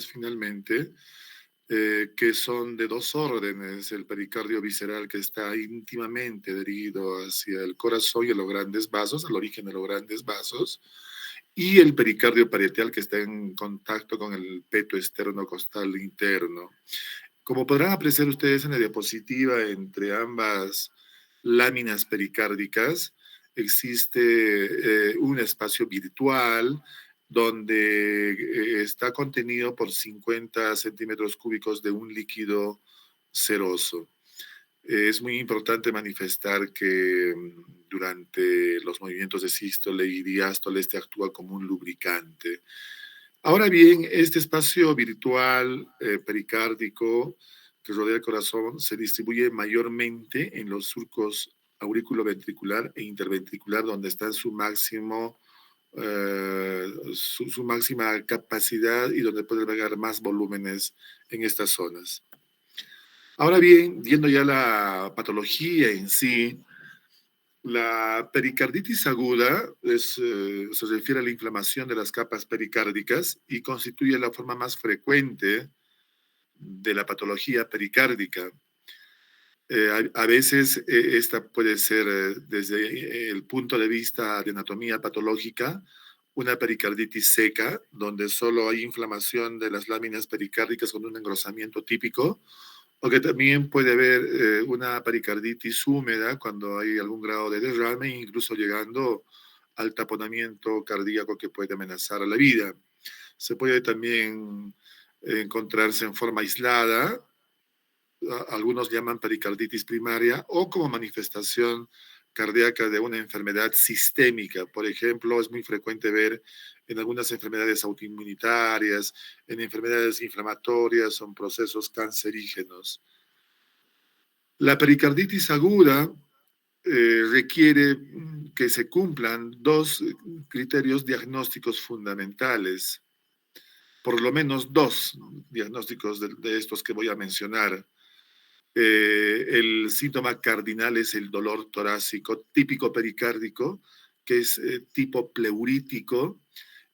finalmente, que son de dos órdenes: el pericardio visceral, que está íntimamente dirigido hacia el corazón y a los grandes vasos, al origen de los grandes vasos, y el pericardio parietal, que está en contacto con el peto externo-costal interno. Como podrán apreciar ustedes en la diapositiva, entre ambas láminas pericárdicas existe un espacio virtual donde está contenido por 50 centímetros cúbicos de un líquido ceroso. Es muy importante manifestar que durante los movimientos de sístole y diástole este actúa como un lubricante. Ahora bien, este espacio virtual pericárdico que rodea el corazón se distribuye mayormente en los surcos auriculoventricular e interventricular, donde está su máximo, su máxima capacidad y donde puede albergar más volúmenes en estas zonas. Ahora bien, viendo ya la patología en sí, la pericarditis aguda se refiere a la inflamación de las capas pericárdicas y constituye la forma más frecuente de la patología pericárdica. A veces esta puede ser, desde el punto de vista de anatomía patológica, una pericarditis seca, donde solo hay inflamación de las láminas pericárdicas con un engrosamiento típico, o que también puede haber una pericarditis húmeda cuando hay algún grado de derrame, incluso llegando al taponamiento cardíaco que puede amenazar a la vida. Se puede también encontrarse en forma aislada, algunos llaman pericarditis primaria, o como manifestación cardíaca de una enfermedad sistémica. Por ejemplo, es muy frecuente ver en algunas enfermedades autoinmunitarias, en enfermedades inflamatorias o en procesos cancerígenos. La pericarditis aguda requiere que se cumplan dos criterios diagnósticos fundamentales, por lo menos dos diagnósticos de estos que voy a mencionar. El síntoma cardinal es el dolor torácico típico pericárdico, que es tipo pleurítico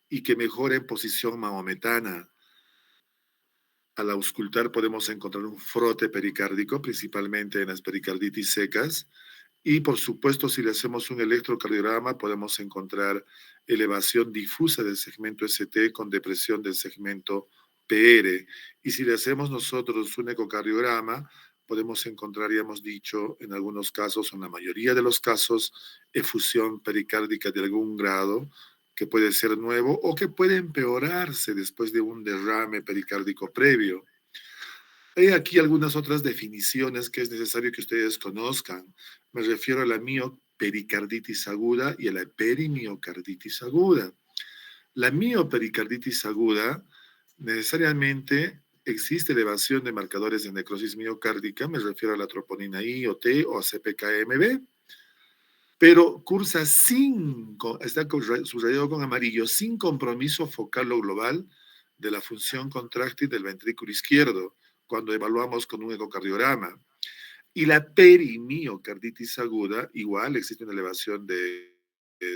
y que mejora en posición mahometana. Al auscultar podemos encontrar un frote pericárdico, principalmente en las pericarditis secas, y por supuesto, si le hacemos un electrocardiograma, podemos encontrar elevación difusa del segmento ST con depresión del segmento PR. Y si le hacemos nosotros un ecocardiograma, podemos encontrar, ya hemos dicho, en algunos casos, o en la mayoría de los casos, efusión pericárdica de algún grado, que puede ser nuevo o que puede empeorarse después de un derrame pericárdico previo. Hay aquí algunas otras definiciones que es necesario que ustedes conozcan. Me refiero a la miopericarditis aguda y a la perimiocarditis aguda. La miopericarditis aguda, necesariamente existe elevación de marcadores de necrosis miocárdica, me refiero a la troponina I o T o a CPKMB, pero cursa está subrayado con amarillo, sin compromiso focal o global de la función contráctil del ventrículo izquierdo, cuando evaluamos con un ecocardiograma. Y la perimiocarditis aguda, igual existe una elevación de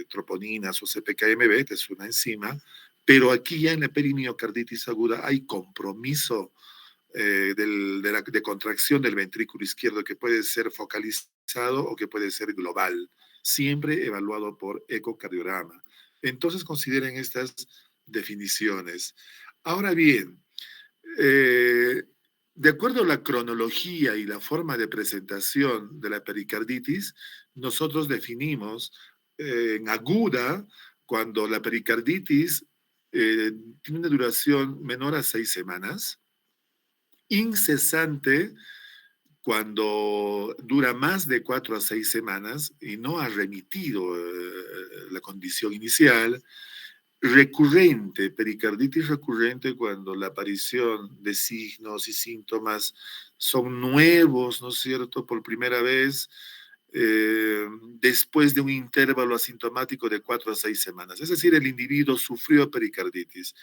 troponinas o CPKMB, que es una enzima, pero aquí ya en la perimiocarditis aguda hay compromiso de contracción del ventrículo izquierdo, que puede ser focalizado o que puede ser global, siempre evaluado por ecocardiograma. Entonces consideren estas definiciones. Ahora bien, de acuerdo a la cronología y la forma de presentación de la pericarditis, nosotros definimos en aguda cuando la pericarditis tiene una duración menor a 6 semanas, incesante cuando dura más de 4 a 6 semanas y no ha remitido la condición inicial, recurrente, pericarditis recurrente, cuando la aparición de signos y síntomas son nuevos, ¿no es cierto?, por primera vez, después de un intervalo asintomático de 4 a 6 semanas. Es decir, el individuo sufrió pericarditis,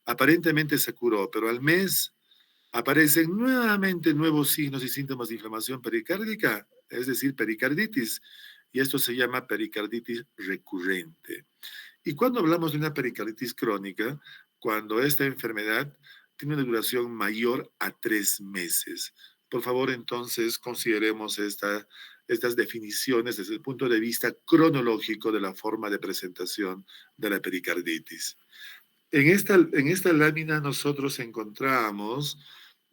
aparentemente se curó, pero al mes aparecen nuevamente nuevos signos y síntomas de inflamación pericárdica, es decir, pericarditis, y esto se llama pericarditis recurrente. Y cuando hablamos de una pericarditis crónica, cuando esta enfermedad tiene una duración mayor a 3 meses. Por favor, entonces, consideremos estas definiciones desde el punto de vista cronológico de la forma de presentación de la pericarditis. En esta lámina nosotros encontramos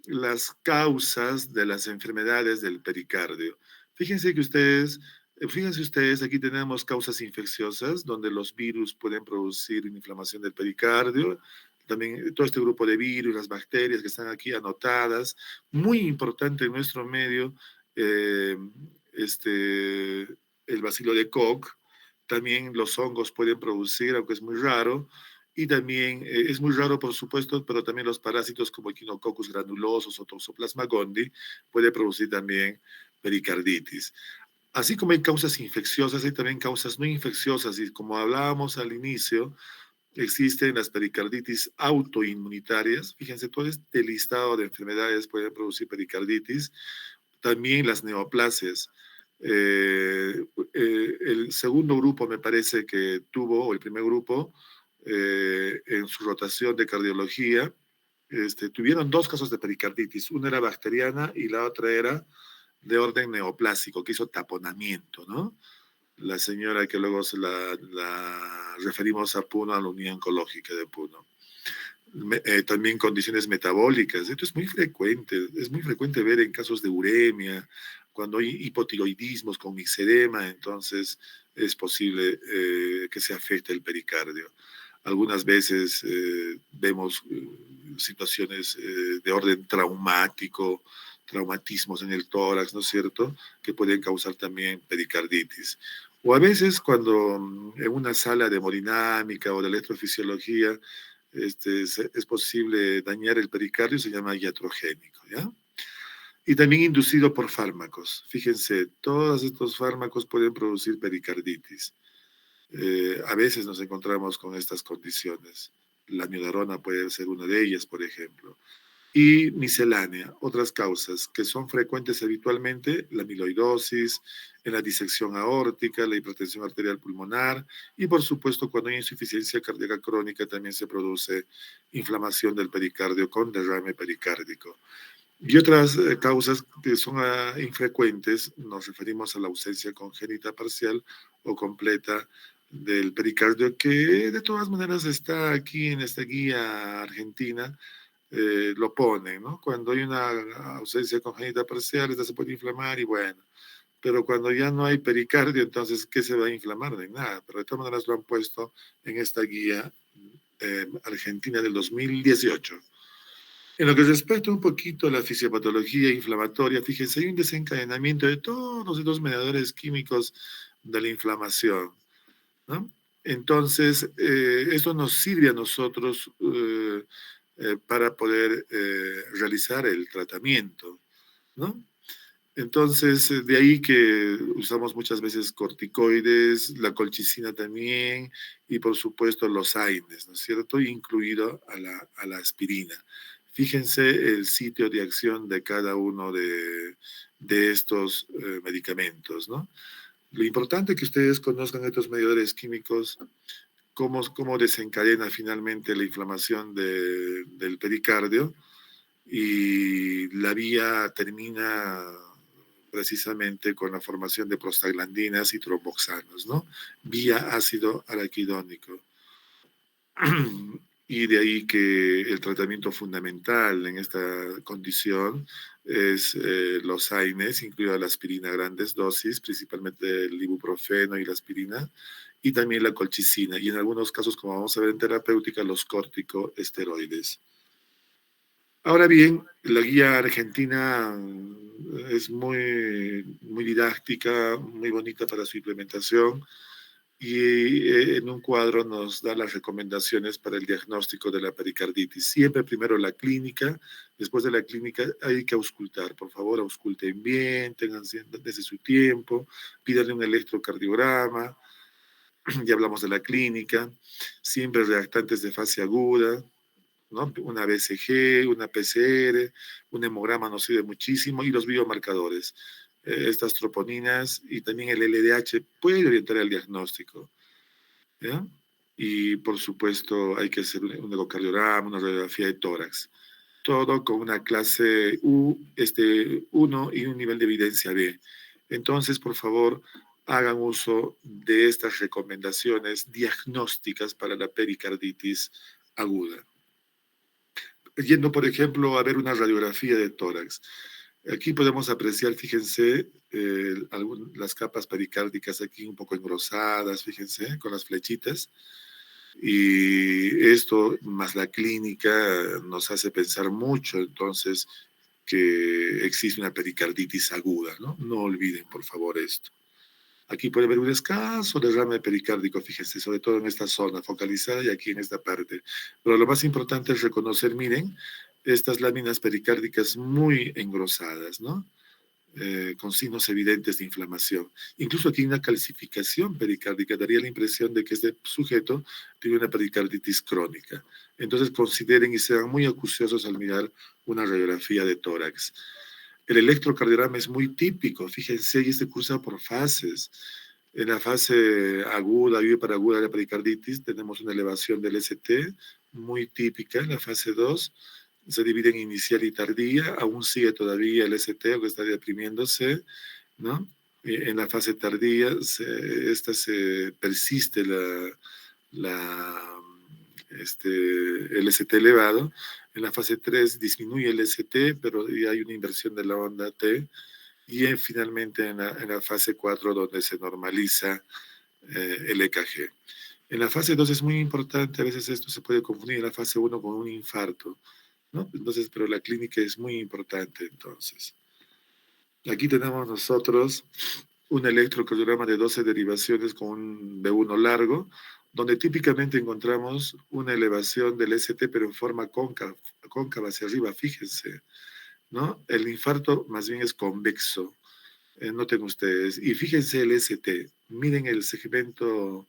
las causas de las enfermedades del pericardio. Fíjense ustedes, aquí tenemos causas infecciosas, donde los virus pueden producir inflamación del pericardio, también todo este grupo de virus, las bacterias que están aquí anotadas, muy importante en nuestro medio, eh, este, el bacilo de Koch, también los hongos pueden producir, aunque es muy raro, y también es muy raro, por supuesto, pero también los parásitos como Echinococcus granulosos o Toxoplasma gondii puede producir también pericarditis. Así como hay causas infecciosas, hay también causas no infecciosas y como hablábamos al inicio, existen las pericarditis autoinmunitarias. Fíjense, todo este listado de enfermedades puede producir pericarditis. También las neoplasias. El segundo grupo me parece que tuvo, o el primer grupo, en su rotación de cardiología, tuvieron 2 casos de pericarditis. Una era bacteriana y la otra era de orden neoplásico, que hizo taponamiento, ¿no? La señora que luego la referimos a Puno, a la Unión Oncológica de Puno. También condiciones metabólicas. Esto es muy frecuente ver en casos de uremia, cuando hay hipotiroidismos con mixedema, entonces es posible que se afecte el pericardio. Algunas veces vemos situaciones de orden traumático, traumatismos en el tórax, ¿no es cierto?, que pueden causar también pericarditis. O a veces cuando en una sala de hemodinámica o de electrofisiología es posible dañar el pericardio, se llama iatrogénico, ¿ya? Y también inducido por fármacos. Fíjense, todos estos fármacos pueden producir pericarditis. A veces nos encontramos con estas condiciones. La amiodarona puede ser una de ellas, por ejemplo. Y miscelánea, otras causas que son frecuentes habitualmente, la amiloidosis, en la disección aórtica, la hipertensión arterial pulmonar y por supuesto cuando hay insuficiencia cardíaca crónica también se produce inflamación del pericardio con derrame pericárdico. Y otras causas que son infrecuentes, nos referimos a la ausencia congénita parcial o completa del pericardio, que de todas maneras está aquí en esta guía argentina, lo pone, ¿no? Cuando hay una ausencia congénita parcial, esta se puede inflamar y bueno, pero cuando ya no hay pericardio, entonces, ¿qué se va a inflamar? De nada, pero de todas maneras lo han puesto en esta guía argentina del 2018. En lo que respecta un poquito a la fisiopatología inflamatoria, fíjense, hay un desencadenamiento de todos estos mediadores químicos de la inflamación, ¿no? Entonces, esto nos sirve a nosotros para poder realizar el tratamiento, ¿no? Entonces, de ahí que usamos muchas veces corticoides, la colchicina también, y por supuesto los AINES, ¿no es cierto? Incluido a la aspirina. Fíjense el sitio de acción de cada uno de estos medicamentos, ¿no? Lo importante es que ustedes conozcan estos mediadores químicos, cómo desencadena finalmente la inflamación del pericardio y la vía termina precisamente con la formación de prostaglandinas y tromboxanos, ¿no? Vía ácido araquidónico. Y de ahí que el tratamiento fundamental en esta condición es los AINES, incluida la aspirina a grandes dosis, principalmente el ibuprofeno y la aspirina, y también la colchicina, y en algunos casos, como vamos a ver en terapéutica, los corticoesteroides. Ahora bien, la guía argentina es muy didáctica, muy bonita para su implementación y en un cuadro nos da las recomendaciones para el diagnóstico de la pericarditis. Siempre primero la clínica, después de la clínica hay que auscultar. Por favor, ausculten bien, tengan desde su tiempo, pídanle un electrocardiograma, ya hablamos de la clínica, siempre reactantes de fase aguda, ¿no? Una BCG, una PCR, un hemograma nos sirve muchísimo y los biomarcadores. Estas troponinas y también el LDH puede orientar el diagnóstico, ¿ya? Y por supuesto hay que hacer un ecocardiograma, una radiografía de tórax. todo con una clase 1 y un nivel de evidencia B. Entonces, por favor, hagan uso de estas recomendaciones diagnósticas para la pericarditis aguda. Yendo, por ejemplo, a ver una radiografía de tórax. Aquí podemos apreciar, fíjense, las capas pericárdicas aquí un poco engrosadas, fíjense, con las flechitas. Y esto, más la clínica, nos hace pensar mucho, entonces, que existe una pericarditis aguda, ¿no? No olviden, por favor, esto. Aquí puede haber un escaso derrame pericárdico, fíjense, sobre todo en esta zona focalizada y aquí en esta parte. Pero lo más importante es reconocer, miren, estas láminas pericárdicas muy engrosadas, ¿no? Con signos evidentes de inflamación. Incluso aquí hay una calcificación pericárdica, daría la impresión de que este sujeto tiene una pericarditis crónica. Entonces consideren y sean muy acuciosos al mirar una radiografía de tórax. El electrocardiograma es muy típico, fíjense, y este cursa por fases. En la fase aguda y paraguda de la pericarditis tenemos una elevación del ST muy típica. En la fase 2 se divide en inicial y tardía, aún sigue todavía el ST, que está deprimiéndose, ¿no? En la fase tardía, persiste el ST elevado. En la fase 3 disminuye el ST, pero ya hay una inversión de la onda T. Y finalmente en la fase 4, donde se normaliza el EKG. En la fase 2 es muy importante, a veces esto se puede confundir en la fase 1 con un infarto, ¿no? Entonces, pero la clínica es muy importante, entonces. Aquí tenemos nosotros un electrocardiograma de 12 derivaciones con un B1 largo, donde típicamente encontramos una elevación del ST, pero en forma cóncava hacia arriba, fíjense, ¿no? El infarto más bien es convexo, noten ustedes. Y fíjense el ST, miren el segmento,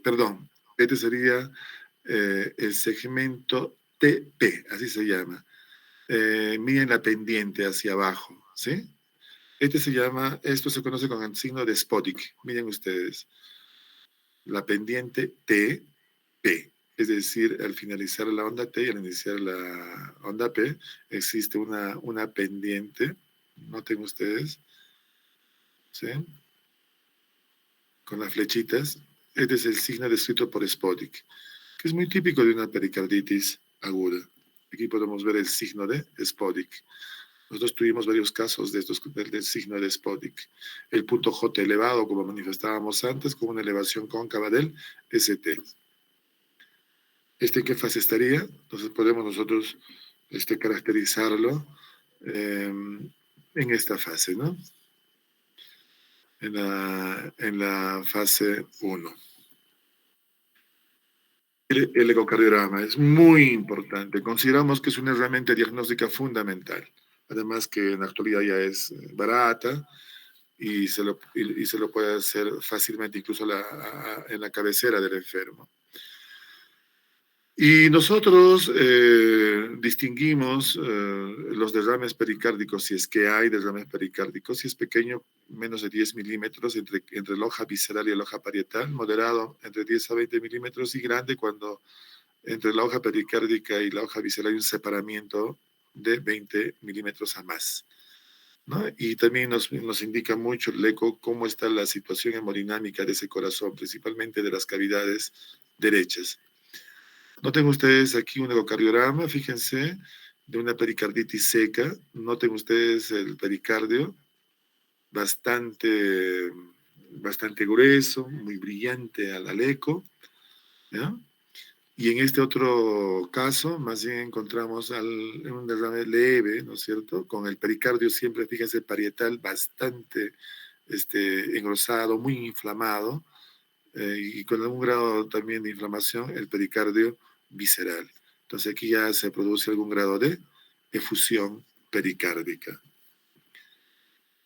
perdón, este sería el segmento TP, así se llama. Miren la pendiente hacia abajo, ¿sí? Esto se conoce con el signo de Spodek. Miren ustedes, la pendiente TP, es decir, al finalizar la onda T y al iniciar la onda P, existe una pendiente, noten ustedes, ¿sí? Con las flechitas. Este es el signo descrito por Spodek, que es muy típico de una pericarditis aguda. Aquí podemos ver el signo de Spodek. Nosotros tuvimos varios casos del signo de Spodek. El punto J elevado, como manifestábamos antes, con una elevación cóncava del ST. ¿En qué fase estaría? Entonces podemos nosotros caracterizarlo en esta fase, ¿no? En la fase 1. El ecocardiograma es muy importante. Consideramos que es una herramienta diagnóstica fundamental. Además que en la actualidad ya es barata y se lo puede hacer fácilmente incluso en la cabecera del enfermo. Y nosotros distinguimos los derrames pericárdicos, si es que hay derrames pericárdicos, si es pequeño, menos de 10 milímetros entre la hoja visceral y la hoja parietal, moderado entre 10 a 20 milímetros y grande cuando entre la hoja pericárdica y la hoja visceral hay un separamiento de 20 milímetros a más, ¿no? Y también nos indica mucho el eco cómo está la situación hemodinámica de ese corazón, principalmente de las cavidades derechas. Noten ustedes aquí un ecocardiograma, fíjense, de una pericarditis seca. Noten ustedes el pericardio, bastante grueso, muy brillante al eco, ¿ya? Y en este otro caso, más bien encontramos un derrame leve, ¿no es cierto? Con el pericardio siempre, fíjense, parietal bastante engrosado, muy inflamado, y con algún grado también de inflamación, el pericardio visceral. Entonces aquí ya se produce algún grado de efusión pericárdica.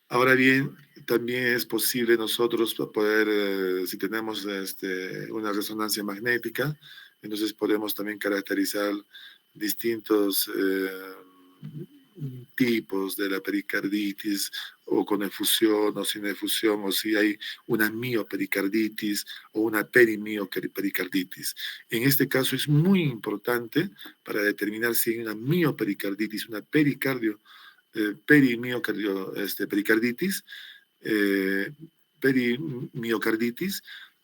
Ahora bien, también es posible nosotros poder, si tenemos una resonancia magnética, entonces podemos también caracterizar distintos tipos de la pericarditis, o con efusión o sin efusión, o si hay una miopericarditis o una perimiopericarditis. En este caso es muy importante para determinar si hay una miopericarditis, una perimiocardiopericardis, perimiocarditis,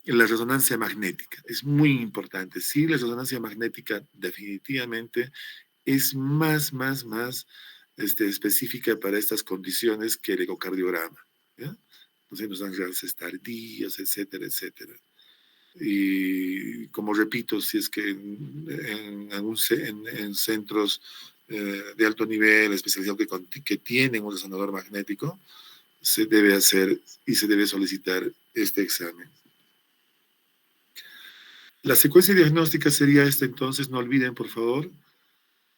en la resonancia magnética. Es muy importante. Sí, la resonancia magnética definitivamente es más específica para estas condiciones que el ecocardiograma, ¿ya? Entonces nos dan reales tardías, etcétera, etcétera. Y como repito, si es que en centros de alto nivel, especializados que tienen un resonador magnético, se debe hacer y se debe solicitar este examen. La secuencia diagnóstica sería esta, entonces, no olviden, por favor.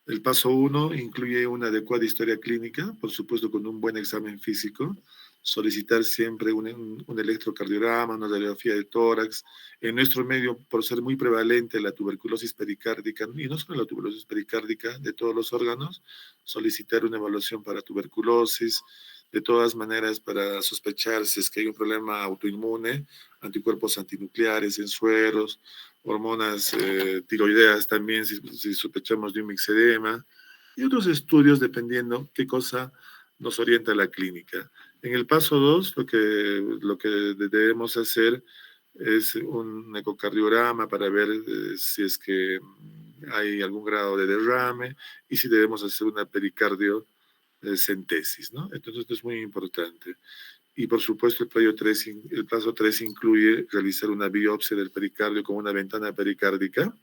El paso 1 incluye una adecuada historia clínica, por supuesto con un buen examen físico, solicitar siempre un electrocardiograma, una radiografía de tórax. En nuestro medio, por ser muy prevalente la tuberculosis pericárdica, y no solo la tuberculosis pericárdica, de todos los órganos, solicitar una evaluación para tuberculosis. De todas maneras, para sospechar si es que hay un problema autoinmune, anticuerpos antinucleares en sueros, hormonas tiroideas también, si sospechamos de un mixedema, y otros estudios dependiendo qué cosa nos orienta a la clínica. En el paso 2, lo que debemos hacer es un ecocardiograma para ver si es que hay algún grado de derrame y si debemos hacer una pericardiocentesis, ¿no? Entonces, esto es muy importante. Y por supuesto el paso 3 incluye realizar una biopsia del pericardio con una ventana pericárdica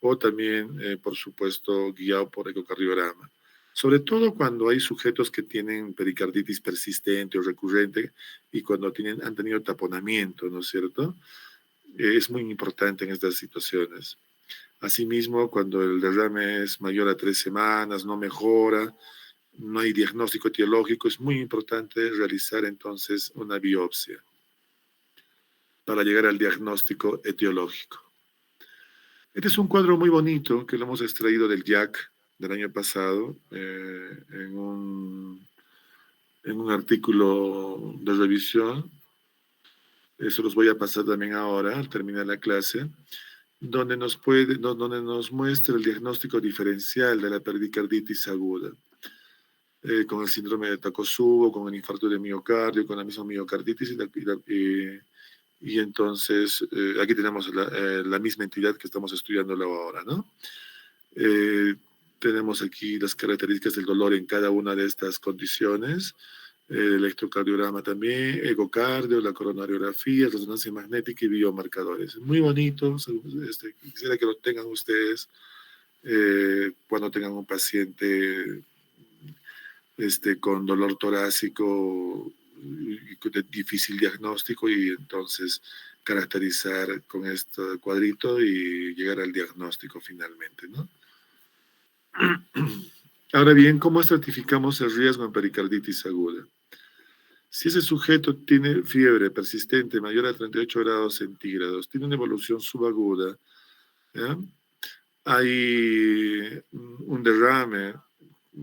o también, por supuesto, guiado por ecocardiograma. Sobre todo cuando hay sujetos que tienen pericarditis persistente o recurrente y cuando han tenido taponamiento, ¿no es cierto? Es muy importante en estas situaciones. Asimismo, cuando el derrame es mayor a 3 semanas, no mejora, no hay diagnóstico etiológico, es muy importante realizar entonces una biopsia para llegar al diagnóstico etiológico. Este es un cuadro muy bonito que lo hemos extraído del JAC del año pasado en un artículo de revisión. Eso los voy a pasar también ahora al terminar la clase, donde nos muestra el diagnóstico diferencial de la pericarditis aguda. Con el síndrome de Takotsubo, con el infarto de miocardio, con la misma miocarditis y entonces aquí tenemos la misma entidad que estamos estudiándolo ahora, ¿no? Tenemos aquí las características del dolor en cada una de estas condiciones, el electrocardiograma también, ecocardio, la coronariografía, resonancia magnética y biomarcadores. Muy bonito, quisiera que lo tengan ustedes cuando tengan un paciente con dolor torácico de difícil diagnóstico y entonces caracterizar con este cuadrito y llegar al diagnóstico finalmente, ¿no? Ahora bien, ¿cómo estratificamos el riesgo en pericarditis aguda? Si ese sujeto tiene fiebre persistente mayor a 38 grados centígrados, tiene una evolución subaguda, ¿ya? Hay un derrame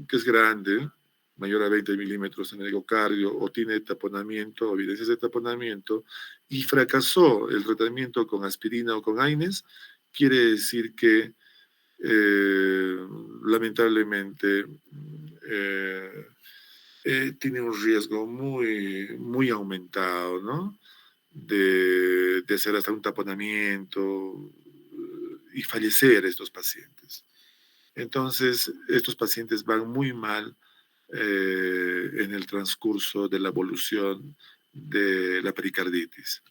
que es grande, mayor a 20 milímetros en el ecocardio, o tiene taponamiento, o evidencias de taponamiento, y fracasó el tratamiento con aspirina o con AINES, quiere decir que lamentablemente tiene un riesgo muy aumentado, ¿no? De hacer hasta un taponamiento y fallecer estos pacientes. Entonces, estos pacientes van muy mal en el transcurso de la evolución de la pericarditis.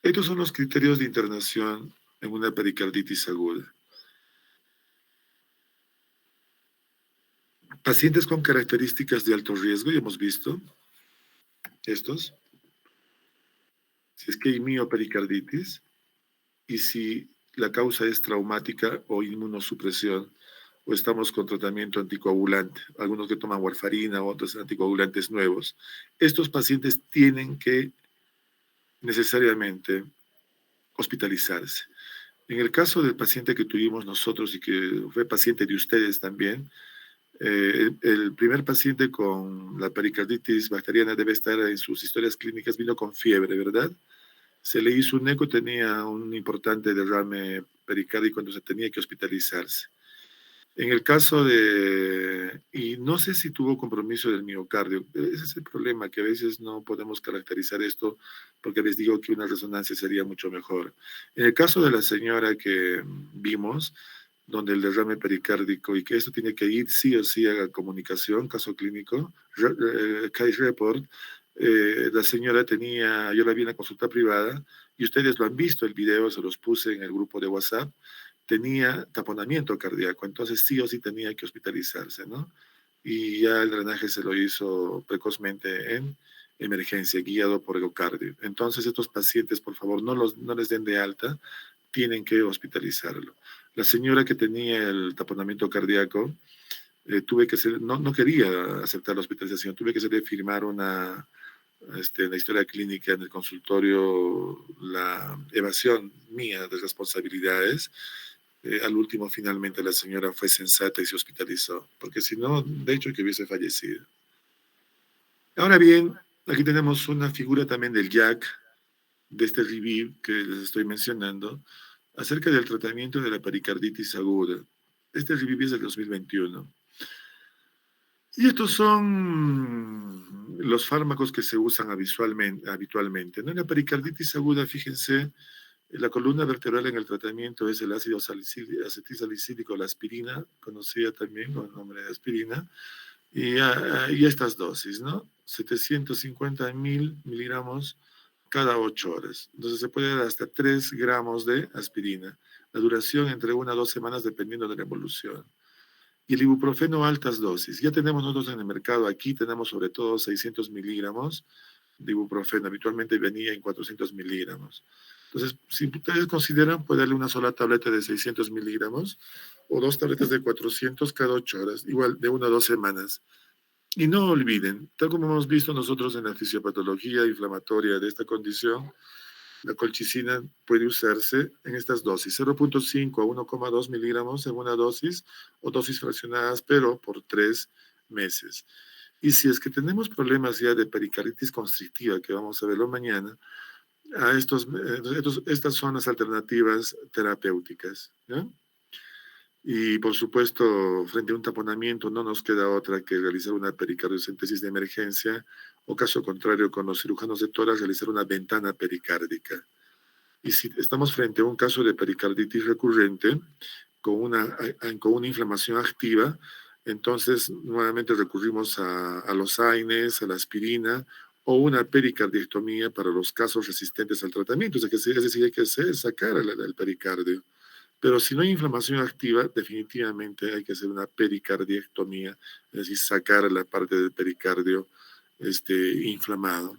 Estos son los criterios de internación en una pericarditis aguda. Pacientes con características de alto riesgo, ya hemos visto estos. Si es que hay miopericarditis y si la causa es traumática o inmunosupresión, o estamos con tratamiento anticoagulante, algunos que toman warfarina, otros anticoagulantes nuevos. Estos pacientes tienen que necesariamente hospitalizarse. En el caso del paciente que tuvimos nosotros y que fue paciente de ustedes también, El primer paciente con la pericarditis bacteriana debe estar en sus historias clínicas, vino con fiebre, ¿verdad? Se le hizo un eco, tenía un importante derrame pericárdico, entonces tenía que hospitalizarse. En el caso de, y no sé si tuvo compromiso del miocardio, ese es el problema, que a veces no podemos caracterizar esto porque les digo que una resonancia sería mucho mejor. En el caso de la señora que vimos, donde el derrame pericárdico y que esto tiene que ir sí o sí a la comunicación, caso clínico, case report, la señora tenía, yo la vi en la consulta privada y ustedes lo han visto, el video se los puse en el grupo de WhatsApp, tenía taponamiento cardíaco, entonces sí o sí tenía que hospitalizarse, ¿no? Y ya el drenaje se lo hizo precozmente en emergencia, guiado por ecocardio. Entonces estos pacientes, por favor, no les den de alta, tienen que hospitalizarlo. La señora que tenía el taponamiento cardíaco, tuve que ser, no quería aceptar la hospitalización, tuve que hacerle firmar en la historia clínica en el consultorio, la evasión mía de responsabilidades. Al último, finalmente, la señora fue sensata y se hospitalizó, porque si no, de hecho, que hubiese fallecido. Ahora bien, aquí tenemos una figura también del Jack, de este review que les estoy mencionando, acerca del tratamiento de la pericarditis aguda. Este review es del 2021. Y estos son los fármacos que se usan habitualmente, ¿no? En la pericarditis aguda, fíjense, la columna vertebral en el tratamiento es el ácido acetilsalicílico, la aspirina, conocida también con el nombre de aspirina, y estas dosis, ¿no? 750.000 miligramos cada 8 horas. Entonces se puede dar hasta 3 gramos de aspirina. La duración entre 1 a 2 semanas dependiendo de la evolución. Y el ibuprofeno altas dosis. Ya tenemos nosotros en el mercado, aquí tenemos sobre todo 600 miligramos de ibuprofeno. Habitualmente venía en 400 miligramos. Entonces, si ustedes consideran, puede darle una sola tableta de 600 miligramos o 2 tabletas de 400 cada 8 horas, igual de 1 a 2 semanas. Y no olviden, tal como hemos visto nosotros en la fisiopatología inflamatoria de esta condición, la colchicina puede usarse en estas dosis, 0.5 a 1,2 miligramos en una dosis o dosis fraccionadas, pero por 3 meses. Y si es que tenemos problemas ya de pericarditis constrictiva, que vamos a verlo mañana, estas son las alternativas terapéuticas, ¿no? Y por supuesto, frente a un taponamiento no nos queda otra que realizar una pericardiocentesis de emergencia o caso contrario con los cirujanos de tórax realizar una ventana pericárdica. Y si estamos frente a un caso de pericarditis recurrente con una inflamación activa, entonces nuevamente recurrimos a los AINES, a la aspirina o una pericardiectomía para los casos resistentes al tratamiento. Es decir, hay que sacar el pericardio. Pero si no hay inflamación activa, definitivamente hay que hacer una pericardiectomía, es decir, sacar la parte del pericardio inflamado.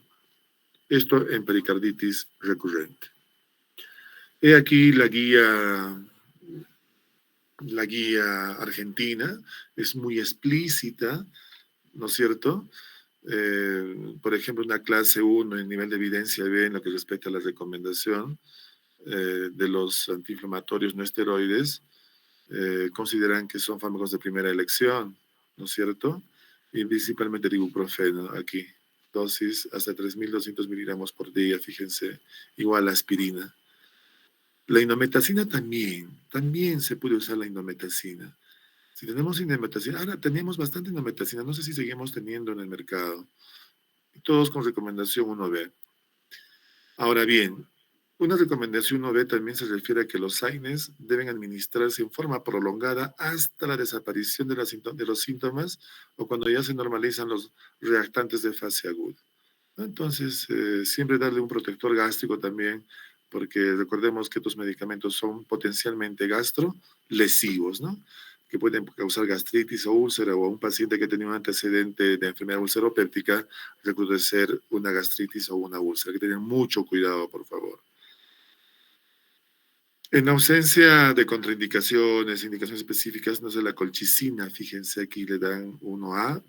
Esto en pericarditis recurrente. He aquí la guía argentina, es muy explícita, ¿no es cierto? Por ejemplo, una clase 1 en nivel de evidencia B en lo que respecta a la recomendación de los antiinflamatorios no esteroides, consideran que son fármacos de primera elección, ¿no es cierto? Y principalmente el ibuprofeno aquí, dosis hasta 3.200 miligramos por día, fíjense, igual a aspirina. La indometacina también se puede usar la indometacina. Si tenemos indometacina, ahora tenemos bastante indometacina, no sé si seguimos teniendo en el mercado, todos con recomendación 1B. Ahora bien, una recomendación 1B también se refiere a que los AINES deben administrarse en forma prolongada hasta la desaparición de los síntomas o cuando ya se normalizan los reactantes de fase aguda, ¿no? Entonces, siempre darle un protector gástrico también, porque recordemos que estos medicamentos son potencialmente gastrolesivos, ¿no? Que pueden causar gastritis o úlcera, o a un paciente que tenía un antecedente de enfermedad ulceropéptica, recrudecer una gastritis o una úlcera. Hay que tener mucho cuidado, por favor. En ausencia de contraindicaciones, indicaciones específicas, no sé, la colchicina, fíjense aquí le dan 1A,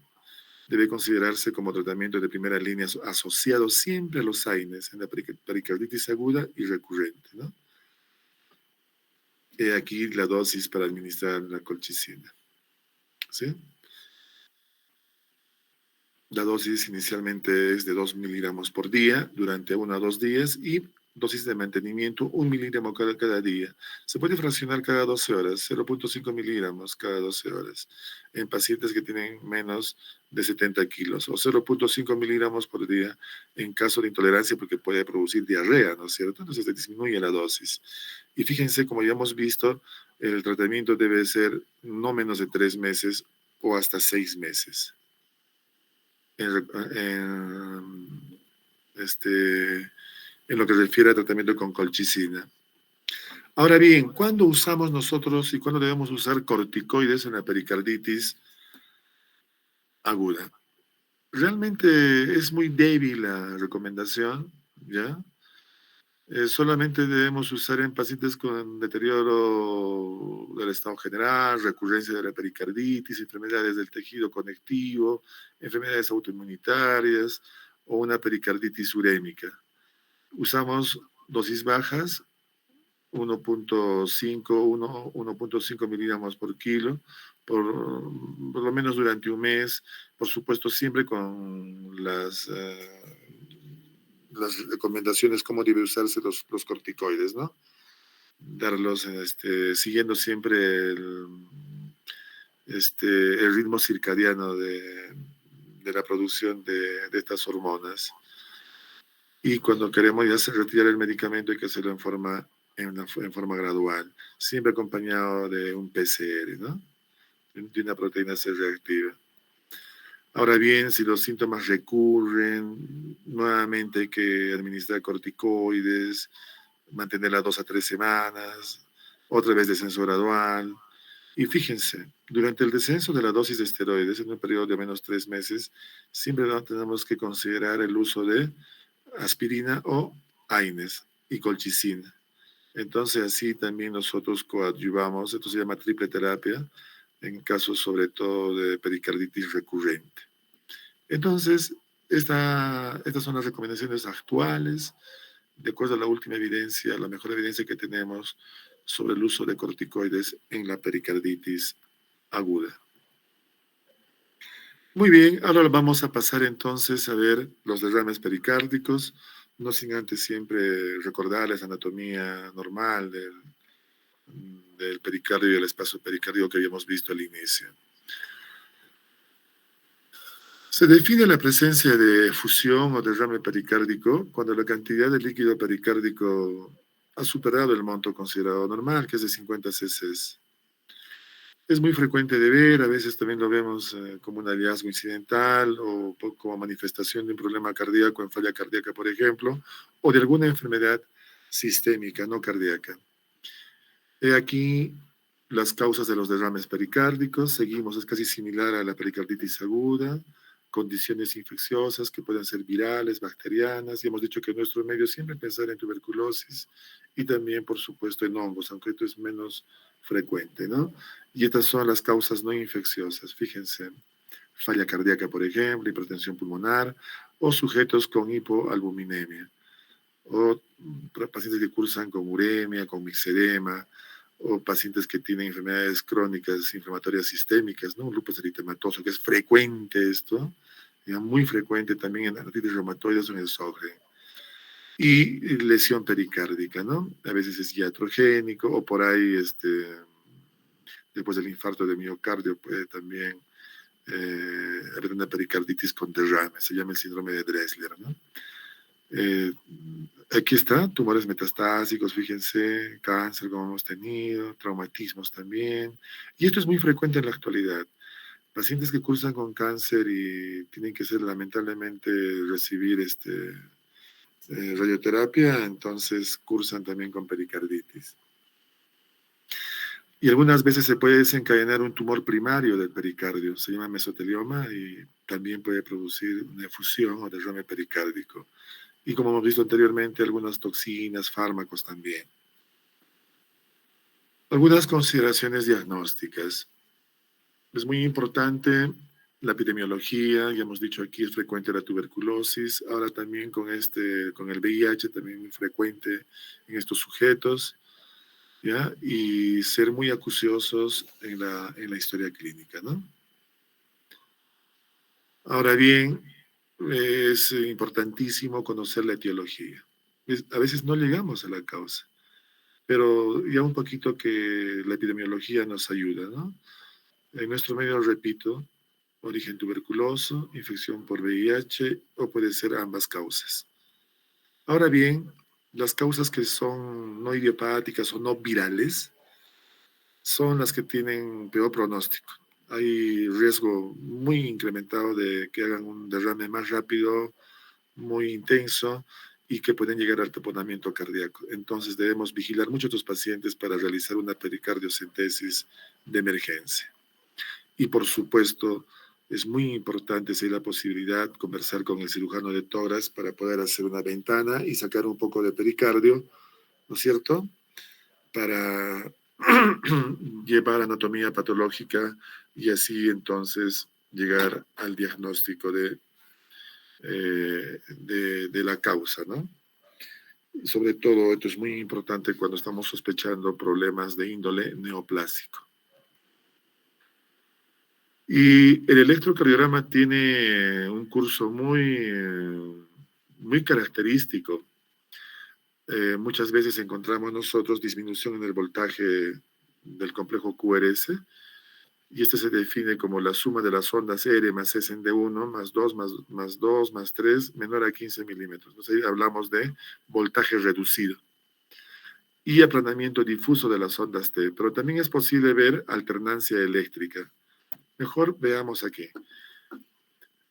debe considerarse como tratamiento de primera línea asociado siempre a los AINES en la pericarditis aguda y recurrente, ¿no? He aquí la dosis para administrar la colchicina, ¿sí? La dosis inicialmente es de 2 miligramos por día durante 1 a 2 días y dosis de mantenimiento 1 miligramo cada día. Se puede fraccionar cada 12 horas, 0,5 miligramos cada 12 horas en pacientes que tienen menos de 70 kilos o 0,5 miligramos por día en caso de intolerancia porque puede producir diarrea, ¿no es cierto? Entonces se disminuye la dosis. Y fíjense, como ya hemos visto, el tratamiento debe ser no menos de 3 meses o hasta 6 meses en, este, en lo que refiere a tratamiento con colchicina. Ahora bien, ¿cuándo usamos nosotros y cuándo debemos usar corticoides en la pericarditis aguda? Realmente es muy débil la recomendación, ¿ya? Solamente debemos usar en pacientes con deterioro del estado general, recurrencia de la pericarditis, enfermedades del tejido conectivo, enfermedades autoinmunitarias o una pericarditis urémica. Usamos dosis bajas, 1,5 miligramos por kilo, por lo menos durante un mes, por supuesto siempre con las recomendaciones cómo debe usarse los corticoides, ¿no? Darlos siguiendo siempre el ritmo circadiano de la producción de estas hormonas. Y cuando queremos ya retirar el medicamento hay que hacerlo en forma gradual, siempre acompañado de un PCR, ¿no? De una proteína C reactiva. Ahora bien, si los síntomas recurren, nuevamente hay que administrar corticoides, mantenerla 2 a 3 semanas, otra vez descenso gradual. Y fíjense, durante el descenso de la dosis de esteroides, en un periodo de menos 3 meses, siempre tenemos que considerar el uso de aspirina o AINES y colchicina. Entonces así también nosotros coadyuvamos, esto se llama triple terapia, en casos sobre todo de pericarditis recurrente. Entonces, estas son las recomendaciones actuales, de acuerdo a la última evidencia, la mejor evidencia que tenemos sobre el uso de corticoides en la pericarditis aguda. Muy bien, ahora vamos a pasar entonces a ver los derrames pericárdicos, no sin antes siempre recordarles la anatomía normal del pericardio y el espacio pericárdico que habíamos visto al inicio. Se define la presencia de efusión o derrame pericárdico cuando la cantidad de líquido pericárdico ha superado el monto considerado normal, que es de 50 cc. Es muy frecuente de ver, a veces también lo vemos como un hallazgo incidental o como manifestación de un problema cardíaco en falla cardíaca, por ejemplo, o de alguna enfermedad sistémica, no cardíaca. He aquí las causas de los derrames pericárdicos. Seguimos, es casi similar a la pericarditis aguda, condiciones infecciosas que pueden ser virales, bacterianas, y hemos dicho que en nuestro medio siempre pensar en tuberculosis y también, por supuesto, en hongos, aunque esto es menos frecuente, ¿no? Y estas son las causas no infecciosas, fíjense, falla cardíaca, por ejemplo, hipertensión pulmonar, o sujetos con hipoalbuminemia, o pacientes que cursan con uremia, con mixedema, o pacientes que tienen enfermedades crónicas inflamatorias sistémicas, ¿no? Lupus eritematoso, que es frecuente esto, ya muy frecuente también en artritis reumatoides o en el Sjögren. Y lesión pericárdica, ¿no? A veces es iatrogénico o por ahí, después del infarto de miocardio puede también haber una pericarditis con derrame, se llama el síndrome de Dressler, ¿no? Aquí está, tumores metastásicos, fíjense, cáncer como hemos tenido, traumatismos también. Y esto es muy frecuente en la actualidad. Pacientes que cursan con cáncer y tienen que ser lamentablemente recibir radioterapia, entonces cursan también con pericarditis. Y algunas veces se puede desencadenar un tumor primario del pericardio, se llama mesotelioma y también puede producir una efusión o derrame pericárdico. Y como hemos visto anteriormente, algunas toxinas, fármacos también. Algunas consideraciones diagnósticas. Es muy importante la epidemiología, ya hemos dicho aquí es frecuente la tuberculosis, ahora también con el VIH también muy frecuente en estos sujetos, ¿ya? Y ser muy acuciosos en la historia clínica, ¿no? Ahora bien, es importantísimo conocer la etiología. A veces no llegamos a la causa, pero ya un poquito que la epidemiología nos ayuda, ¿no? En nuestro medio, repito, origen tuberculoso, infección por VIH o puede ser ambas causas. Ahora bien, las causas que son no idiopáticas o no virales son las que tienen peor pronóstico. Hay riesgo muy incrementado de que hagan un derrame más rápido, muy intenso y que pueden llegar al taponamiento cardíaco. Entonces debemos vigilar mucho a estos pacientes para realizar una pericardiocentesis de emergencia. Y por supuesto, es muy importante, si hay la posibilidad, conversar con el cirujano de tórax para poder hacer una ventana y sacar un poco de pericardio, ¿no es cierto? Para llevar anatomía patológica y así entonces llegar al diagnóstico de la causa, ¿no? Y sobre todo, esto es muy importante cuando estamos sospechando problemas de índole neoplásico. Y el electrocardiograma tiene un curso muy característico. Muchas veces encontramos nosotros disminución en el voltaje del complejo QRS, y este se define como la suma de las ondas R más S en D1 más 2 más 2 más 3 menor a 15 milímetros. Entonces ahí hablamos de voltaje reducido y aplanamiento difuso de las ondas T, pero también es posible ver alternancia eléctrica. Mejor veamos aquí.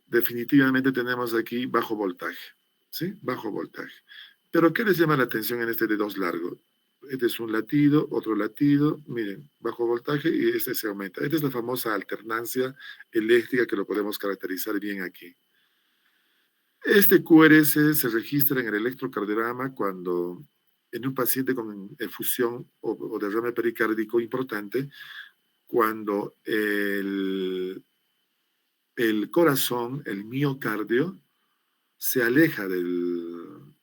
Definitivamente tenemos aquí bajo voltaje, ¿sí? Bajo voltaje. Pero ¿qué les llama la atención en este de dos largo? Este es un latido, otro latido, miren, bajo voltaje y este se aumenta. Esta es la famosa alternancia eléctrica que lo podemos caracterizar bien aquí. Este QRS se registra en el electrocardiograma cuando en un paciente con efusión o derrame pericárdico importante, cuando el corazón, el miocardio, se aleja del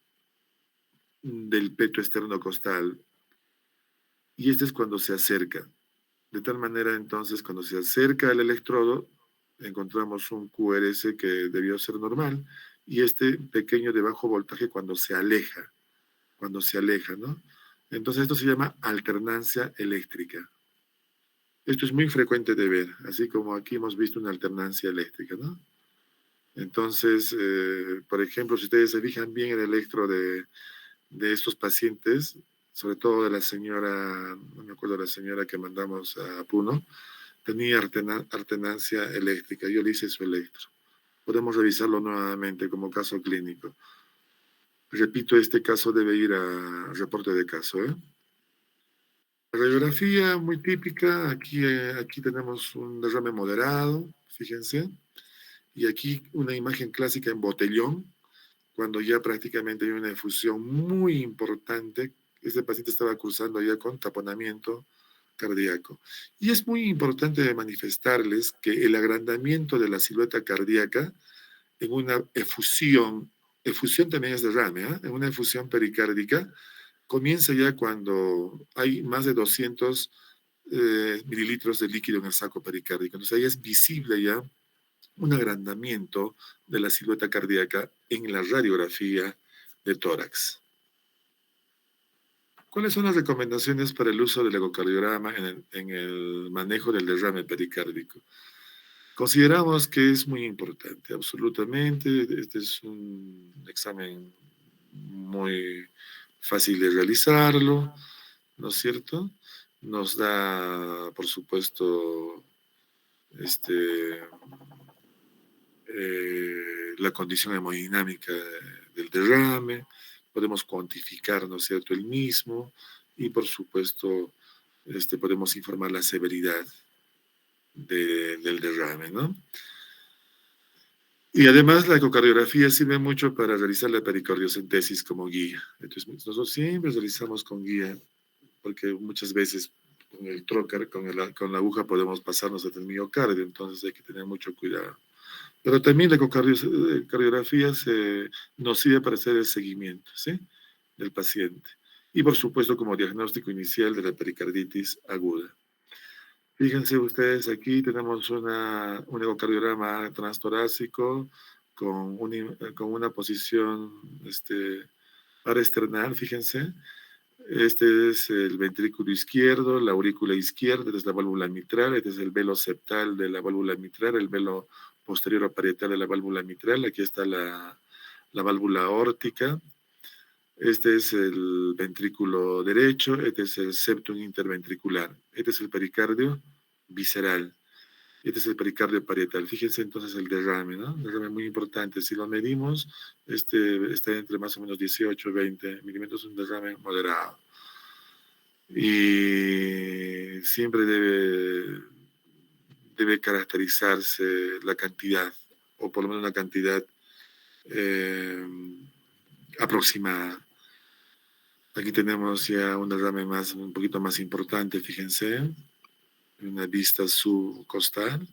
peto externo costal y este es cuando se acerca. De tal manera, entonces, cuando se acerca al electrodo, encontramos un QRS que debió ser normal y este pequeño de bajo voltaje cuando se aleja, ¿no? Entonces, esto se llama alternancia eléctrica. Esto es muy frecuente de ver, así como aquí hemos visto una alternancia eléctrica, ¿no? Entonces, por ejemplo, si ustedes se fijan bien en el electro de estos pacientes, sobre todo de la señora, no me acuerdo de la señora que mandamos a Puno, tenía alternancia eléctrica. Yo le hice su electro. Podemos revisarlo nuevamente como caso clínico. Repito, este caso debe ir a reporte de caso, ¿eh? La radiografía muy típica, aquí tenemos un derrame moderado, fíjense, y aquí una imagen clásica en botellón, cuando ya prácticamente hay una efusión muy importante. Este paciente estaba cursando ya con taponamiento cardíaco. Y es muy importante manifestarles que el agrandamiento de la silueta cardíaca en una efusión también es derrame, ¿eh? En una efusión pericárdica, comienza ya cuando hay más de 200 mililitros de líquido en el saco pericárdico. Entonces ahí es visible ya un agrandamiento de la silueta cardíaca en la radiografía de tórax. ¿Cuáles son las recomendaciones para el uso del ecocardiograma en el manejo del derrame pericárdico? Consideramos que es muy importante, absolutamente. Este es un examen muy fácil de realizarlo, ¿no es cierto? Nos da, por supuesto, este, la condición hemodinámica del derrame, podemos cuantificar, ¿no es cierto?, el mismo y, por supuesto, podemos informar la severidad del derrame, ¿no? Y además la ecocardiografía sirve mucho para realizar la pericardiocentesis como guía. Entonces nosotros siempre realizamos con guía, porque muchas veces con el trocar, con la aguja podemos pasarnos hasta el miocardio, entonces hay que tener mucho cuidado. Pero también la ecocardiografía nos sirve para hacer el seguimiento, ¿sí?, del paciente. Y por supuesto como diagnóstico inicial de la pericarditis aguda. Fíjense ustedes, aquí tenemos un ecocardiograma transtorácico con una posición paraesternal, fíjense. Este es el ventrículo izquierdo, la aurícula izquierda, esta es la válvula mitral, este es el velo septal de la válvula mitral, el velo posterior o parietal de la válvula mitral, aquí está la válvula aórtica, este es el ventrículo derecho, este es el septum interventricular, este es el pericardio visceral, este es el pericardio parietal. Fíjense entonces el derrame, ¿no? Un derrame muy importante. Si lo medimos, está entre más o menos 18 y 20 milímetros, un derrame moderado. Y siempre debe caracterizarse la cantidad, o por lo menos una cantidad eh, aproximada. Aquí tenemos ya un derrame un poquito más importante, fíjense, una vista subcostal.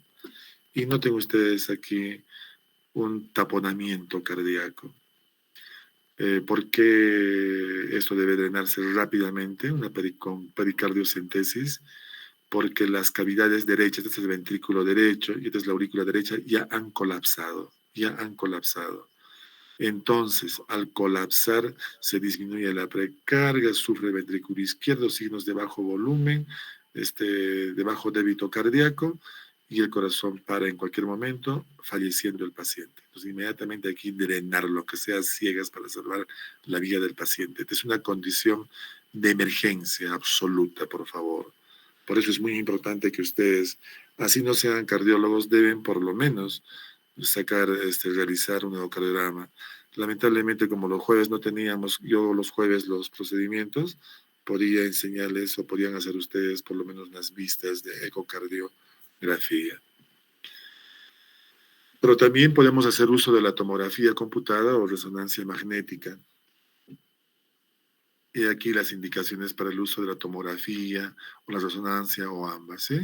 Y noten ustedes aquí un taponamiento cardíaco. ¿Por qué esto debe drenarse rápidamente? Con pericardiocentesis, porque las cavidades derechas, este es el ventrículo derecho y esta es la aurícula derecha, ya han colapsado, ya han colapsado. Entonces, al colapsar, se disminuye la precarga, sufre el ventrículo izquierdo, signos de bajo volumen, de bajo débito cardíaco, y el corazón para en cualquier momento, falleciendo el paciente. Entonces, inmediatamente hay que drenar lo que sea ciegas para salvar la vida del paciente. Esta es una condición de emergencia absoluta, por favor. Por eso es muy importante que ustedes, así no sean cardiólogos, deben por lo menos realizar un ecocardiograma. Lamentablemente, como los jueves no teníamos, yo los jueves los procedimientos, podía enseñarles o podían hacer ustedes por lo menos unas vistas de ecocardiografía. Pero también podemos hacer uso de la tomografía computada o resonancia magnética. Y aquí las indicaciones para el uso de la tomografía o la resonancia o ambas, ¿sí?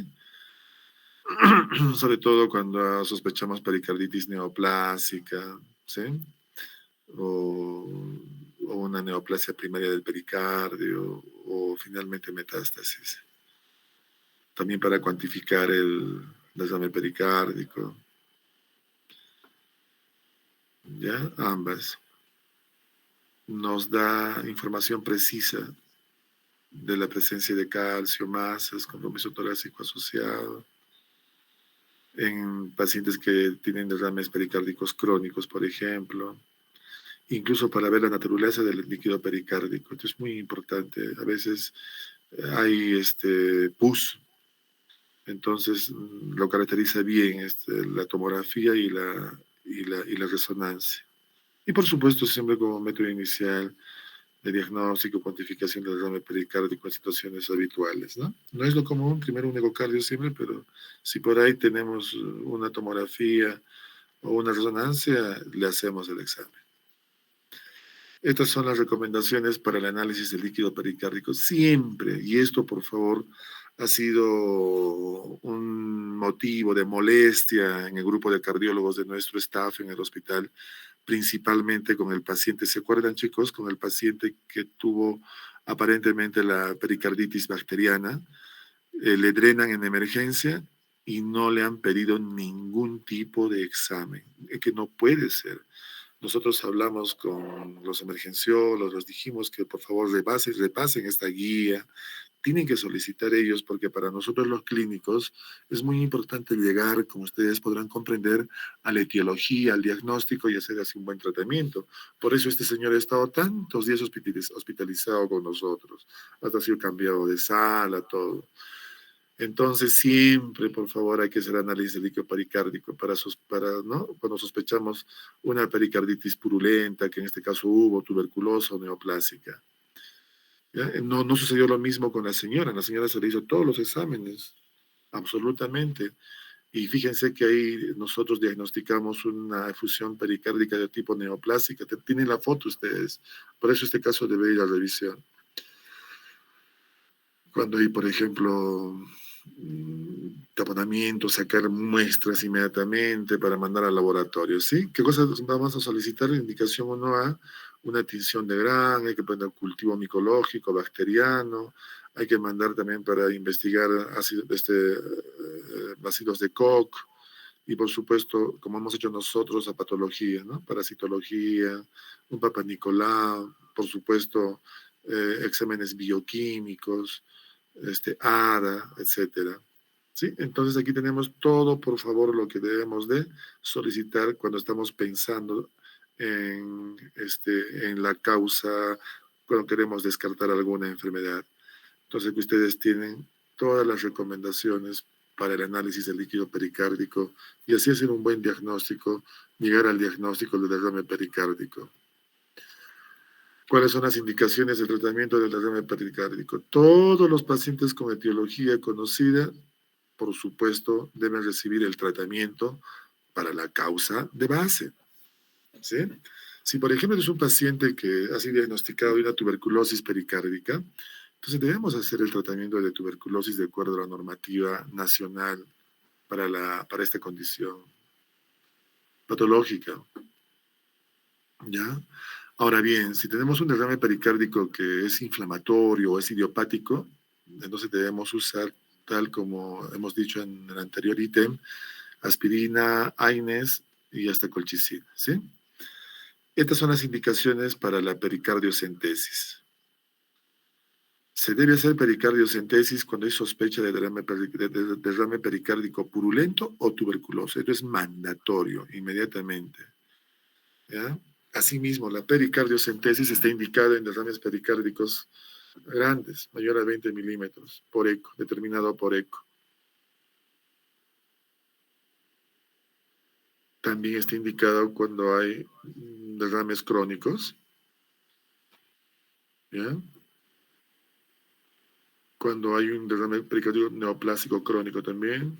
Sobre todo cuando sospechamos pericarditis neoplásica, ¿sí? O una neoplasia primaria del pericardio, o finalmente metástasis. También para cuantificar el desarme pericárdico. ¿Ya? Ambas. Nos da información precisa de la presencia de calcio, masas, compromiso torácico asociado, en pacientes que tienen derrames pericárdicos crónicos, por ejemplo, incluso para ver la naturaleza del líquido pericárdico. Esto es muy importante. A veces hay pus, entonces lo caracteriza bien la tomografía y la resonancia. Y por supuesto, siempre como método inicial de diagnóstico, cuantificación del derrame pericárdico en situaciones habituales, ¿no? No es lo común, primero un ecocardio siempre, pero si por ahí tenemos una tomografía o una resonancia, le hacemos el examen. Estas son las recomendaciones para el análisis del líquido pericárdico. Siempre, y esto por favor ha sido un motivo de molestia en el grupo de cardiólogos de nuestro staff en el hospital, principalmente con el paciente. ¿Se acuerdan, chicos? Con el paciente que tuvo aparentemente la pericarditis bacteriana, le drenan en emergencia y no le han pedido ningún tipo de examen, que no puede ser. Nosotros hablamos con los emergenciólogos, les dijimos que por favor repasen esta guía. Tienen que solicitar ellos porque para nosotros los clínicos es muy importante llegar, como ustedes podrán comprender, a la etiología, al diagnóstico y hacer así un buen tratamiento. Por eso este señor ha estado tantos días hospitalizado con nosotros, hasta ha sido cambiado de sala, todo. Entonces, siempre, por favor, hay que hacer análisis de líquido pericárdico ¿no? Cuando sospechamos una pericarditis purulenta, que en este caso hubo tuberculosa o neoplásica. ¿Ya? No sucedió lo mismo con la señora. La señora se le hizo todos los exámenes, absolutamente. Y fíjense que ahí nosotros diagnosticamos una efusión pericárdica de tipo neoplásica. Tienen la foto ustedes. Por eso este caso debe ir a revisión. Cuando hay, por ejemplo, taponamiento, sacar muestras inmediatamente para mandar al laboratorio, ¿sí? ¿Qué cosas vamos a solicitar? Indicación 1A, una tinción de Gran, hay que poner cultivo micológico, bacteriano, hay que mandar también para investigar ácidos de Koch, y por supuesto, como hemos hecho nosotros, a patología, ¿no? Parasitología, un Papa Nicolau, por supuesto, exámenes bioquímicos, ADA, etcétera. ¿Sí? Entonces aquí tenemos todo, por favor, lo que debemos de solicitar cuando estamos pensando en la causa, cuando queremos descartar alguna enfermedad. Entonces que ustedes tienen todas las recomendaciones para el análisis del líquido pericárdico y así hacer un buen diagnóstico, llegar al diagnóstico del derrame pericárdico. ¿Cuáles son las indicaciones del tratamiento del derrame pericárdico? Todos los pacientes con etiología conocida, por supuesto, deben recibir el tratamiento para la causa de base. ¿Sí? Si, por ejemplo, es un paciente que ha sido diagnosticado de una tuberculosis pericárdica, entonces debemos hacer el tratamiento de tuberculosis de acuerdo a la normativa nacional para esta condición patológica. ¿Ya? Ahora bien, si tenemos un derrame pericárdico que es inflamatorio o es idiopático, entonces debemos usar, tal como hemos dicho en el anterior ítem, aspirina, AINES y hasta colchicina, ¿sí? Estas son las indicaciones para la pericardiocentesis. Se debe hacer pericardiocentesis cuando hay sospecha de derrame pericárdico purulento o tuberculoso. Esto es mandatorio, inmediatamente. ¿Ya? Asimismo, la pericardiocentesis está indicada en derrames pericárdicos grandes, mayor a 20 milímetros, por eco, determinado por eco. También está indicado cuando hay derrames crónicos. ¿Ya? Cuando hay un derrame pericárdico neoplásico crónico también.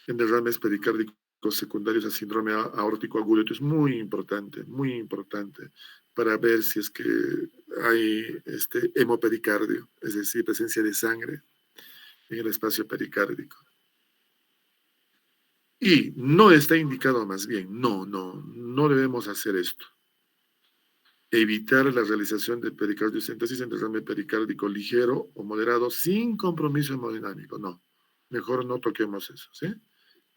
En derrames pericárdicos secundarios a síndrome aórtico agudo. Esto es muy importante para ver si es que hay hemopericardio, es decir, presencia de sangre en el espacio pericárdico. Y no está indicado, más bien, no debemos hacer esto. Evitar la realización de pericardiocentesis en derrame pericárdico ligero o moderado sin compromiso hemodinámico. No, mejor no toquemos eso, ¿sí?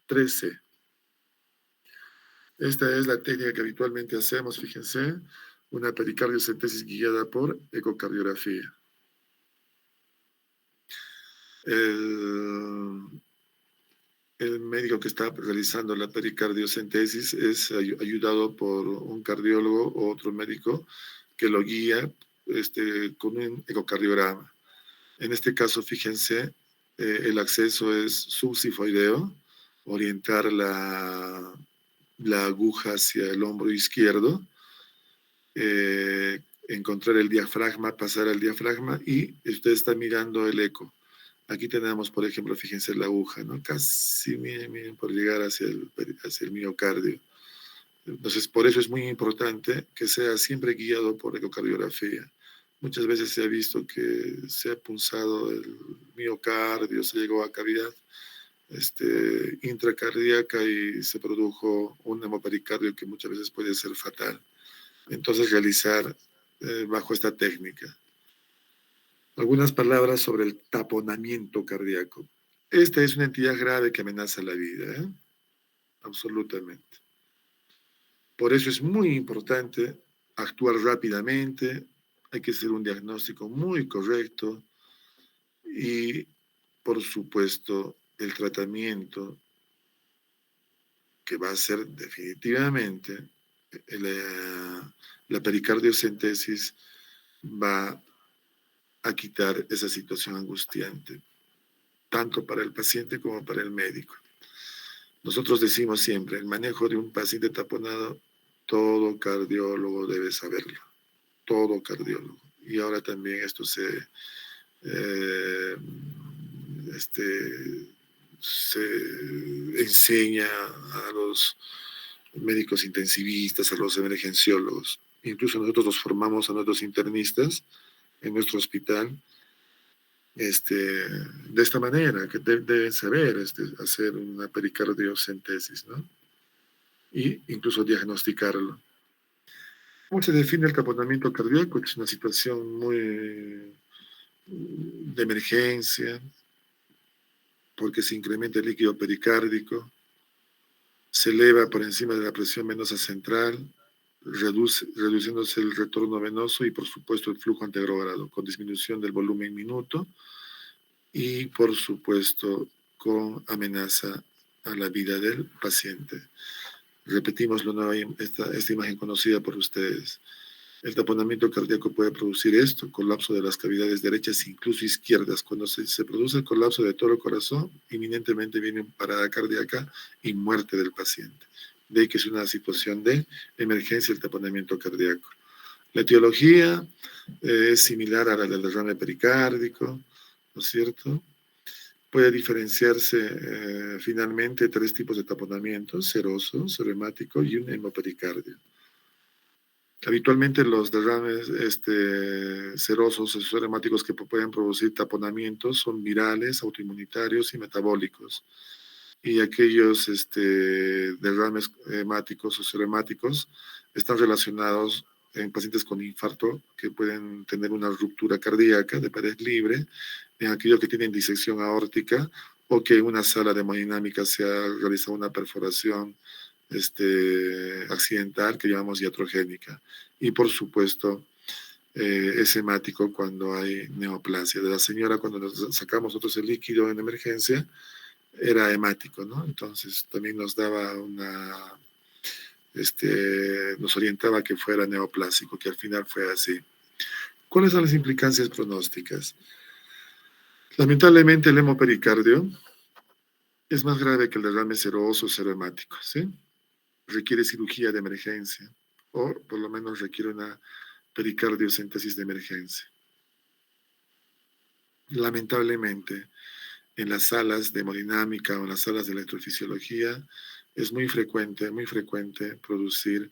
13. Esta es la técnica que habitualmente hacemos, fíjense, una pericardiocentesis guiada por ecocardiografía. El médico que está realizando la pericardiocentesis es ayudado por un cardiólogo o otro médico que lo guía con un ecocardiograma. En este caso, fíjense, el acceso es subsifoideo, orientar la aguja hacia el hombro izquierdo, encontrar el diafragma, pasar al diafragma y usted está mirando el eco. Aquí tenemos, por ejemplo, fíjense la aguja, ¿no? Casi, miren, por llegar hacia el miocardio. Entonces, por eso es muy importante que sea siempre guiado por ecocardiografía. Muchas veces se ha visto que se ha punzado el miocardio, se llegó a cavidad intracardíaca y se produjo un hemopericardio que muchas veces puede ser fatal. Entonces, realizar bajo esta técnica. Algunas palabras sobre el taponamiento cardíaco. Esta es una entidad grave que amenaza la vida, ¿eh? Absolutamente. Por eso es muy importante actuar rápidamente, hay que hacer un diagnóstico muy correcto y, por supuesto, el tratamiento que va a ser definitivamente la pericardiocentesis va a quitar esa situación angustiante, tanto para el paciente como para el médico. Nosotros decimos siempre, el manejo de un paciente taponado, todo cardiólogo debe saberlo, todo cardiólogo. Y ahora también esto se enseña a los médicos intensivistas, a los emergenciólogos. Incluso nosotros los formamos a nuestros internistas en nuestro hospital de esta manera, que deben saber hacer una pericardiocentesis, ¿no? Y incluso diagnosticarlo. ¿Cómo se define el taponamiento cardíaco? Es una situación muy de emergencia, porque se incrementa el líquido pericárdico, se eleva por encima de la presión venosa central, reduciéndose el retorno venoso y por supuesto el flujo anterogrado, con disminución del volumen minuto y por supuesto con amenaza a la vida del paciente. Repetimos esta imagen conocida por ustedes. El taponamiento cardíaco puede producir esto, colapso de las cavidades derechas e incluso izquierdas. Cuando se produce el colapso de todo el corazón, inminentemente viene parada cardíaca y muerte del paciente. De ahí que es una situación de emergencia el taponamiento cardíaco. La etiología es similar a la del derrame pericárdico, ¿no es cierto? Puede diferenciarse finalmente tres tipos de taponamiento: seroso, serohemático y un hemopericardio. Habitualmente los derrames serosos o serohemáticos que pueden producir taponamientos son virales, autoinmunitarios y metabólicos. Y aquellos derrames hemáticos o serohemáticos están relacionados en pacientes con infarto que pueden tener una ruptura cardíaca de pared libre, en aquellos que tienen disección aórtica o que en una sala de hemodinámica se ha realizado una perforación accidental que llamamos iatrogénica. Y por supuesto, es hemático cuando hay neoplasia. De la señora, cuando nos sacamos nosotros el líquido en emergencia, era hemático, ¿no? Entonces también nos daba nos orientaba que fuera neoplásico, que al final fue así. ¿Cuáles son las implicancias pronósticas? Lamentablemente el hemopericardio es más grave que el derrame seroso o serohemático, ¿sí? Requiere cirugía de emergencia o por lo menos requiere una pericardiocentesis de emergencia. Lamentablemente, en las salas de hemodinámica o en las salas de electrofisiología es muy frecuente producir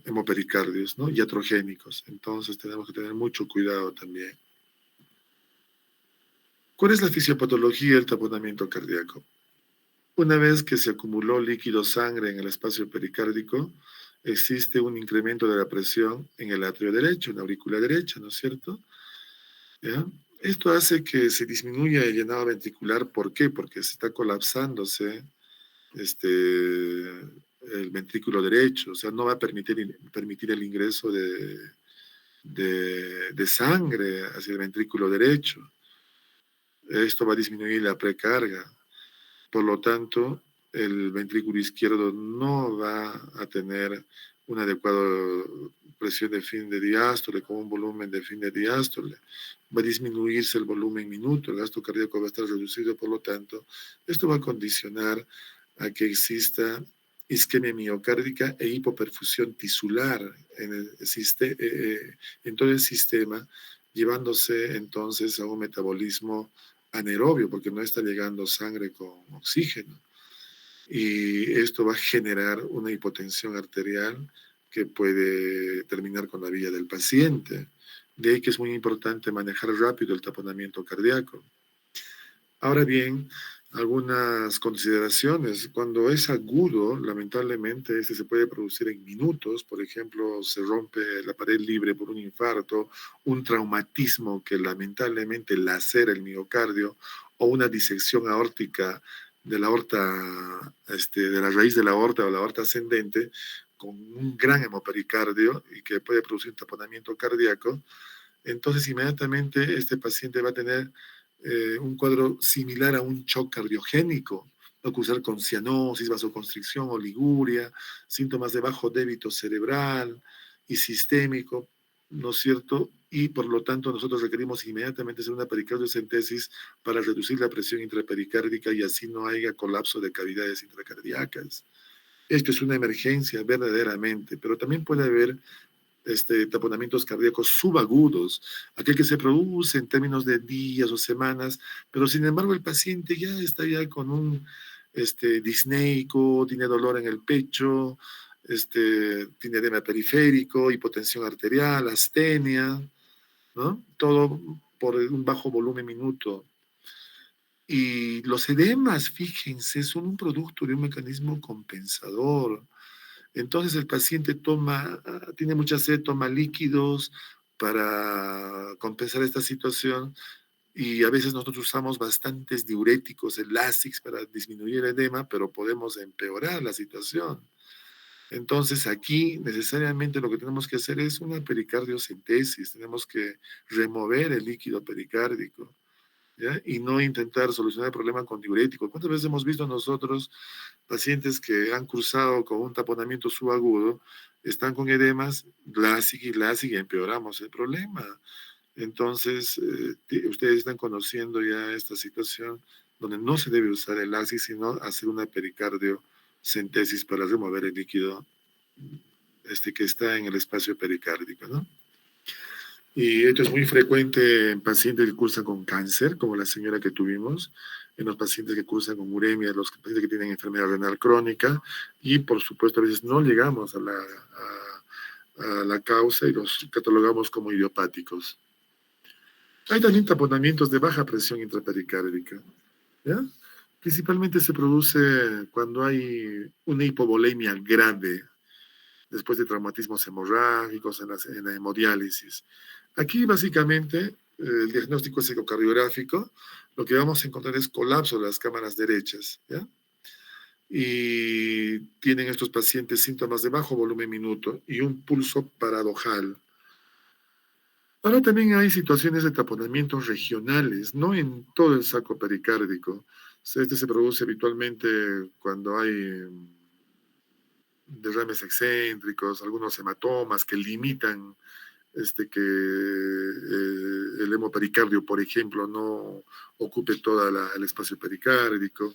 hemopericardios, ¿no? Iatrogénicos. Entonces tenemos que tener mucho cuidado también. ¿Cuál es la fisiopatología del taponamiento cardíaco? Una vez que se acumuló líquido sangre en el espacio pericárdico, existe un incremento de la presión en el atrio derecho, en la aurícula derecha, ¿no es cierto? ¿Ya? Esto hace que se disminuya el llenado ventricular. ¿Por qué? Porque se está colapsándose el ventrículo derecho, o sea, no va a permitir el ingreso de sangre hacia el ventrículo derecho. Esto va a disminuir la precarga. Por lo tanto, el ventrículo izquierdo no va a tener una adecuada presión de fin de diástole con un volumen de fin de diástole. Va a disminuirse el volumen minuto, el gasto cardíaco va a estar reducido, por lo tanto, esto va a condicionar a que exista isquemia miocárdica e hipoperfusión tisular en todo el sistema, llevándose entonces a un metabolismo anaerobio, porque no está llegando sangre con oxígeno. Y esto va a generar una hipotensión arterial que puede terminar con la vida del paciente. De ahí que es muy importante manejar rápido el taponamiento cardíaco. Ahora bien, algunas consideraciones. Cuando es agudo, lamentablemente, se puede producir en minutos. Por ejemplo, se rompe la pared libre por un infarto, un traumatismo que lamentablemente lacera el miocardio o una disección aórtica de la aorta, de la raíz de la aorta o la aorta ascendente, con un gran hemopericardio y que puede producir un taponamiento cardíaco. Entonces, inmediatamente este paciente va a tener un cuadro similar a un shock cardiogénico. Va a cursar con cianosis, vasoconstricción, oliguria, síntomas de bajo débito cerebral y sistémico, ¿no es cierto? Y por lo tanto nosotros requerimos inmediatamente hacer una pericardiocentesis para reducir la presión intrapericárdica y así no haya colapso de cavidades intracardíacas. Esto es una emergencia verdaderamente, pero también puede haber taponamientos cardíacos subagudos, aquel que se produce en términos de días o semanas, pero sin embargo el paciente ya está ya con un disneico, tiene dolor en el pecho, tiene edema periférico, hipotensión arterial, astenia, ¿no? Todo por un bajo volumen minuto. Y los edemas, fíjense, son un producto de un mecanismo compensador. Entonces el paciente tiene mucha sed, toma líquidos, para compensar esta situación, y a veces nosotros usamos bastantes diuréticos, el Lasix, para disminuir el edema, pero podemos empeorar la situación. Entonces aquí necesariamente lo que tenemos que hacer es una pericardiocentesis, tenemos que remover el líquido pericárdico, ¿ya? Y no intentar solucionar el problema con diuréticos. ¿Cuántas veces hemos visto nosotros pacientes que han cursado con un taponamiento subagudo, están con edemas, Lasix y empeoramos el problema? Entonces, ustedes están conociendo ya esta situación donde no se debe usar el Lasix, sino hacer una pericardiocentesis para remover el líquido que está en el espacio pericárdico, ¿no? Y esto es muy frecuente en pacientes que cursan con cáncer, como la señora que tuvimos, en los pacientes que cursan con uremia, los pacientes que tienen enfermedad renal crónica, y por supuesto a veces no llegamos a la causa y los catalogamos como idiopáticos. Hay también taponamientos de baja presión intrapericárdica, ¿ya? Principalmente se produce cuando hay una hipovolemia grave, después de traumatismos hemorrágicos en la hemodiálisis. Aquí básicamente el diagnóstico es ecocardiográfico, lo que vamos a encontrar es colapso de las cámaras derechas, ¿ya? Y tienen estos pacientes síntomas de bajo volumen minuto y un pulso paradojal. Ahora también hay situaciones de taponamientos regionales, no en todo el saco pericárdico. Este se produce habitualmente cuando hay derrames excéntricos, algunos hematomas que limitan que el hemopericardio, por ejemplo, no ocupe todo el espacio pericárdico.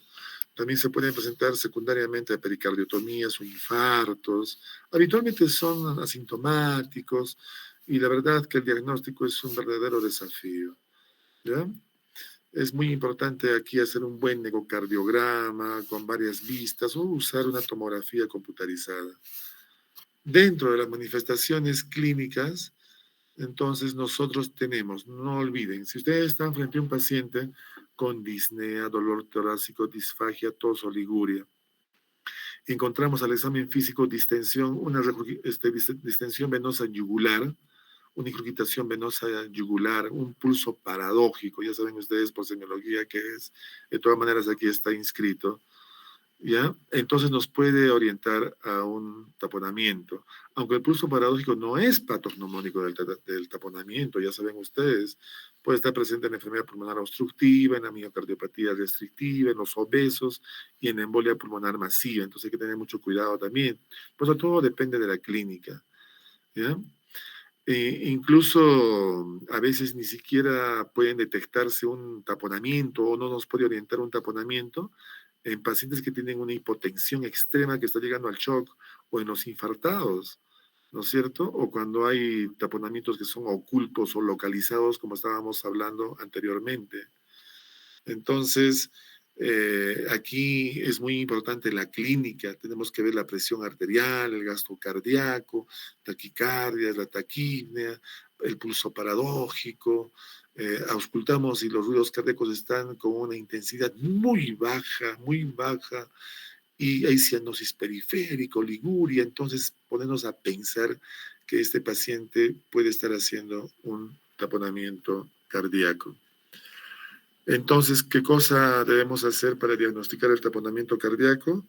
También se pueden presentar secundariamente pericardiotomías o infartos. Habitualmente son asintomáticos y la verdad que el diagnóstico es un verdadero desafío, ¿ya? Es muy importante aquí hacer un buen ecocardiograma con varias vistas o usar una tomografía computarizada. Dentro de las manifestaciones clínicas, entonces nosotros tenemos, no olviden, si ustedes están frente a un paciente con disnea, dolor torácico, disfagia, tos, oliguria, encontramos al examen físico distensión, distensión venosa yugular, una ingurgitación venosa yugular, un pulso paradójico, ya saben ustedes por semiología qué es, de todas maneras aquí está inscrito, ¿ya? Entonces nos puede orientar a un taponamiento. Aunque el pulso paradójico no es patognomónico del taponamiento, ya saben ustedes, puede estar presente en la enfermedad pulmonar obstructiva, en la miocardiopatía restrictiva, en los obesos y en embolia pulmonar masiva. Entonces hay que tener mucho cuidado también. Por eso todo depende de la clínica, ¿ya? Incluso a veces ni siquiera pueden detectarse un taponamiento o no nos puede orientar un taponamiento en pacientes que tienen una hipotensión extrema que está llegando al shock o en los infartados, ¿no es cierto? O cuando hay taponamientos que son ocultos o localizados, como estábamos hablando anteriormente. Entonces, aquí es muy importante la clínica, tenemos que ver la presión arterial, el gasto cardíaco, taquicardia, la taquipnea, el pulso paradójico, auscultamos si los ruidos cardíacos están con una intensidad muy baja, y hay cianosis periférico, liguria, entonces ponernos a pensar que este paciente puede estar haciendo un taponamiento cardíaco. Entonces, ¿qué cosa debemos hacer para diagnosticar el taponamiento cardíaco?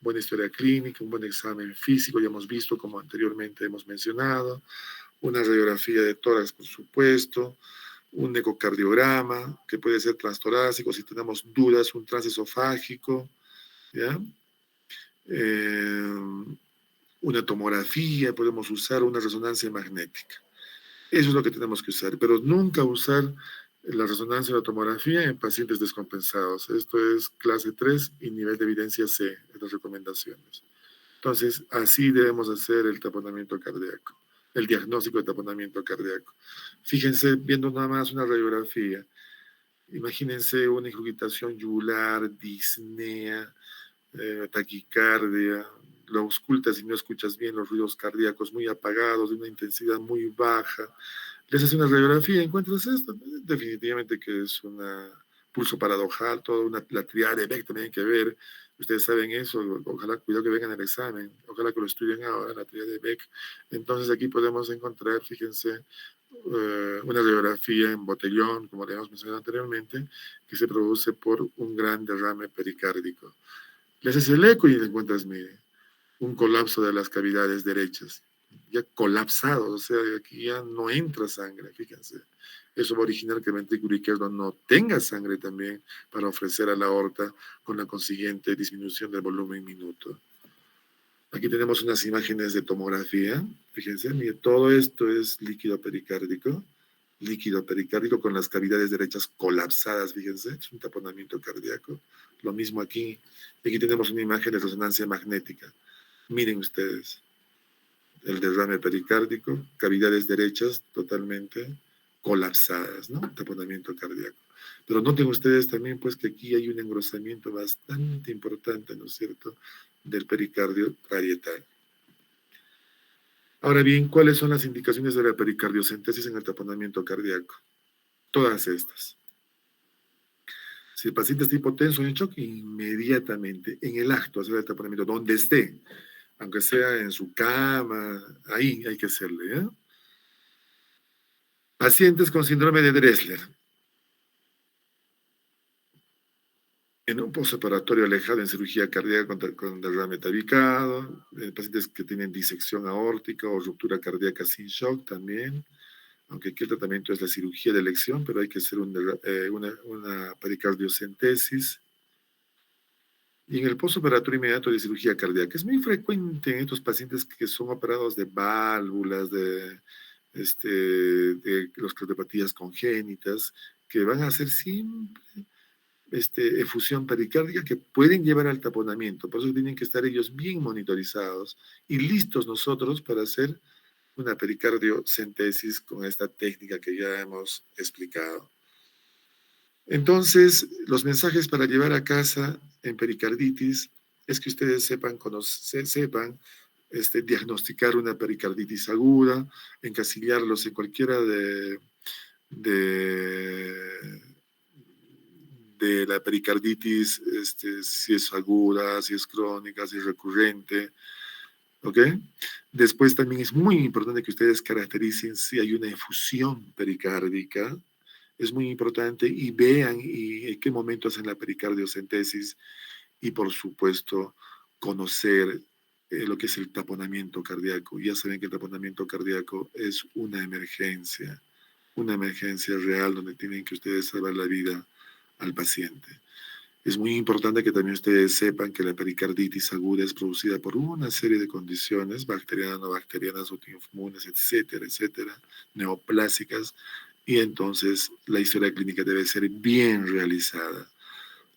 Buena historia clínica, un buen examen físico, ya hemos visto como anteriormente hemos mencionado, una radiografía de tórax, por supuesto, un ecocardiograma, que puede ser transtorácico, si tenemos dudas, un transesofágico, ¿ya? Una tomografía, podemos usar una resonancia magnética. Eso es lo que tenemos que usar, pero nunca usar la resonancia o la tomografía en pacientes descompensados. Esto es clase 3 y nivel de evidencia C en las recomendaciones. Entonces, así debemos hacer el taponamiento cardíaco, el diagnóstico de taponamiento cardíaco. Fíjense, viendo nada más una radiografía, imagínense una ingurgitación yugular, disnea, taquicardia, lo auscultas y no escuchas bien los ruidos cardíacos muy apagados, de una intensidad muy baja. Les haces una radiografía y encuentras esto, definitivamente que es una pulso paradojal, toda la triada de Beck también hay que ver. Ustedes saben eso, ojalá, cuidado que vengan al examen, ojalá que lo estudien ahora, la triada de Beck. Entonces aquí podemos encontrar, fíjense, una radiografía en botellón, como le hemos mencionado anteriormente, que se produce por un gran derrame pericárdico. Le haces el eco y le encuentras, mire, un colapso de las cavidades derechas, ya colapsado, o sea, aquí ya no entra sangre, fíjense. Eso va a originar que el ventrículo izquierdo no tenga sangre también para ofrecer a la aorta, con la consiguiente disminución del volumen minuto. Aquí tenemos unas imágenes de tomografía, fíjense, mire, todo esto es líquido pericárdico con las cavidades derechas colapsadas, fíjense, es un taponamiento cardíaco. Lo mismo aquí, aquí tenemos una imagen de resonancia magnética. Miren ustedes, el derrame pericárdico, cavidades derechas totalmente colapsadas, ¿no? Taponamiento cardíaco. Pero noten ustedes también, pues, que aquí hay un engrosamiento bastante importante, ¿no es cierto?, del pericardio parietal. Ahora bien, ¿cuáles son las indicaciones de la pericardiocentesis en el taponamiento cardíaco? Todas estas. Si el paciente está hipotenso en shock, inmediatamente, en el acto, hacer el taponamiento, donde esté, aunque sea en su cama, ahí hay que hacerle. ¿eh? Pacientes con síndrome de Dressler. En un postoperatorio alejado en cirugía cardíaca con derrame tabicado, pacientes que tienen disección aórtica o ruptura cardíaca sin shock también, aunque aquí el tratamiento es la cirugía de elección, pero hay que hacer una pericardiocentesis. Y en el postoperatorio inmediato de cirugía cardíaca, es muy frecuente en estos pacientes que son operados de válvulas, de las cardiopatías congénitas, que van a hacer siempre efusión pericárdica que pueden llevar al taponamiento. Por eso tienen que estar ellos bien monitorizados y listos nosotros para hacer una pericardiocentesis con esta técnica que ya hemos explicado. Entonces, los mensajes para llevar a casa en pericarditis es que ustedes sepan diagnosticar una pericarditis aguda, encasillarlos en cualquiera de la pericarditis, si es aguda, si es crónica, si es recurrente, ¿ok? Después también es muy importante que ustedes caractericen si hay una efusión pericárdica, es muy importante, y vean en qué momento hacen la pericardiocentesis, y por supuesto conocer lo que es el taponamiento cardíaco. Ya saben que el taponamiento cardíaco es una emergencia real donde tienen que ustedes salvar la vida al paciente. Es muy importante que también ustedes sepan que la pericarditis aguda es producida por una serie de condiciones, bacterianas, no bacterianas, autoinmunes, etcétera, etcétera, neoplásicas, y entonces la historia clínica debe ser bien realizada.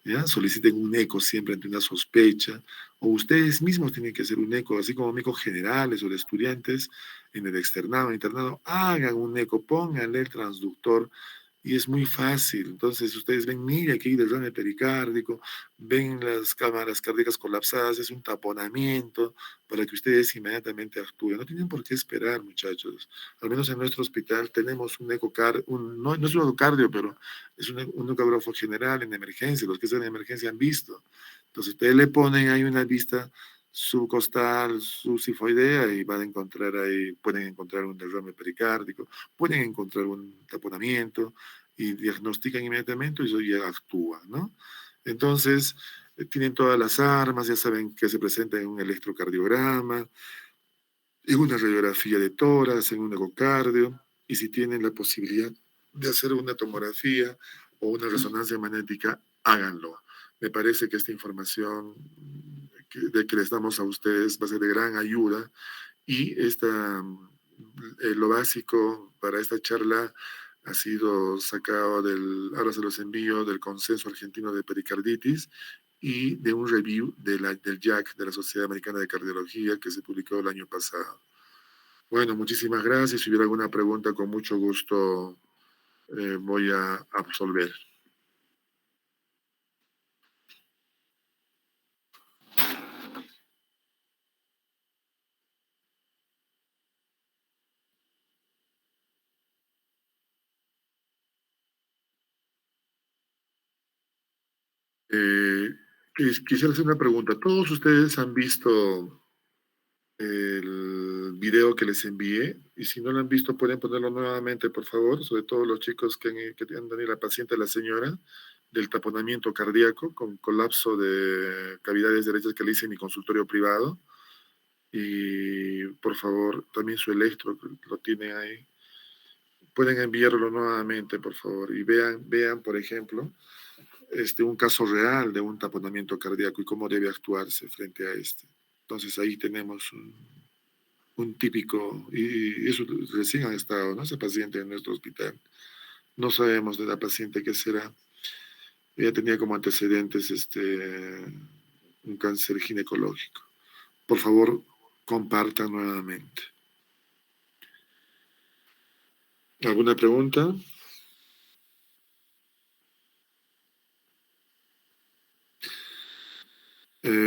¿Ya? Soliciten un eco siempre ante una sospecha, o ustedes mismos tienen que hacer un eco, así como médicos generales o de estudiantes en el externado, internado, hagan un eco, pónganle el transductor, y es muy fácil. Entonces ustedes ven, mira, aquí hay derrame pericárdico, ven las cámaras cardíacas colapsadas, es un taponamiento para que ustedes inmediatamente actúen. No tienen por qué esperar, muchachos. Al menos en nuestro hospital tenemos un ecocardio, no es un ecocardio, pero es un ecógrafo general en emergencia. Los que están en emergencia han visto. Entonces ustedes le ponen ahí una vista subcostal, subsifoidea, y van a encontrar ahí, pueden encontrar un derrame pericárdico, pueden encontrar un taponamiento, y diagnostican inmediatamente y eso ya actúa, ¿no? Entonces, tienen todas las armas, ya saben que se presenta en un electrocardiograma, en una radiografía de tórax, en un ecocardio, y si tienen la posibilidad de hacer una tomografía o una resonancia magnética, háganlo. Me parece que esta información que les damos a ustedes va a ser de gran ayuda, y lo básico para esta charla ha sido sacado ahora se los envío, del Consenso Argentino de Pericarditis y de un review del JAC, de la Sociedad Americana de Cardiología, que se publicó el año pasado. Bueno, muchísimas gracias. Si hubiera alguna pregunta, con mucho gusto voy a absolver. Eh, Quisiera hacer una pregunta. ¿Todos ustedes han visto el video que les envié? Y si no lo han visto, pueden ponerlo nuevamente, por favor, sobre todo los chicos que han tenido la paciente, la señora, del taponamiento cardíaco con colapso de cavidades derechas que le hice en mi consultorio privado. Y por favor, también su electro, lo tiene ahí. Pueden enviarlo nuevamente, por favor, y vean, por ejemplo, un caso real de un taponamiento cardíaco y cómo debe actuarse frente a este. Entonces ahí tenemos un típico, y eso recién ha estado, ¿no? Ese paciente en nuestro hospital. No sabemos de la paciente qué será. Ella tenía como antecedentes un cáncer ginecológico. Por favor, compartan nuevamente. ¿Alguna pregunta?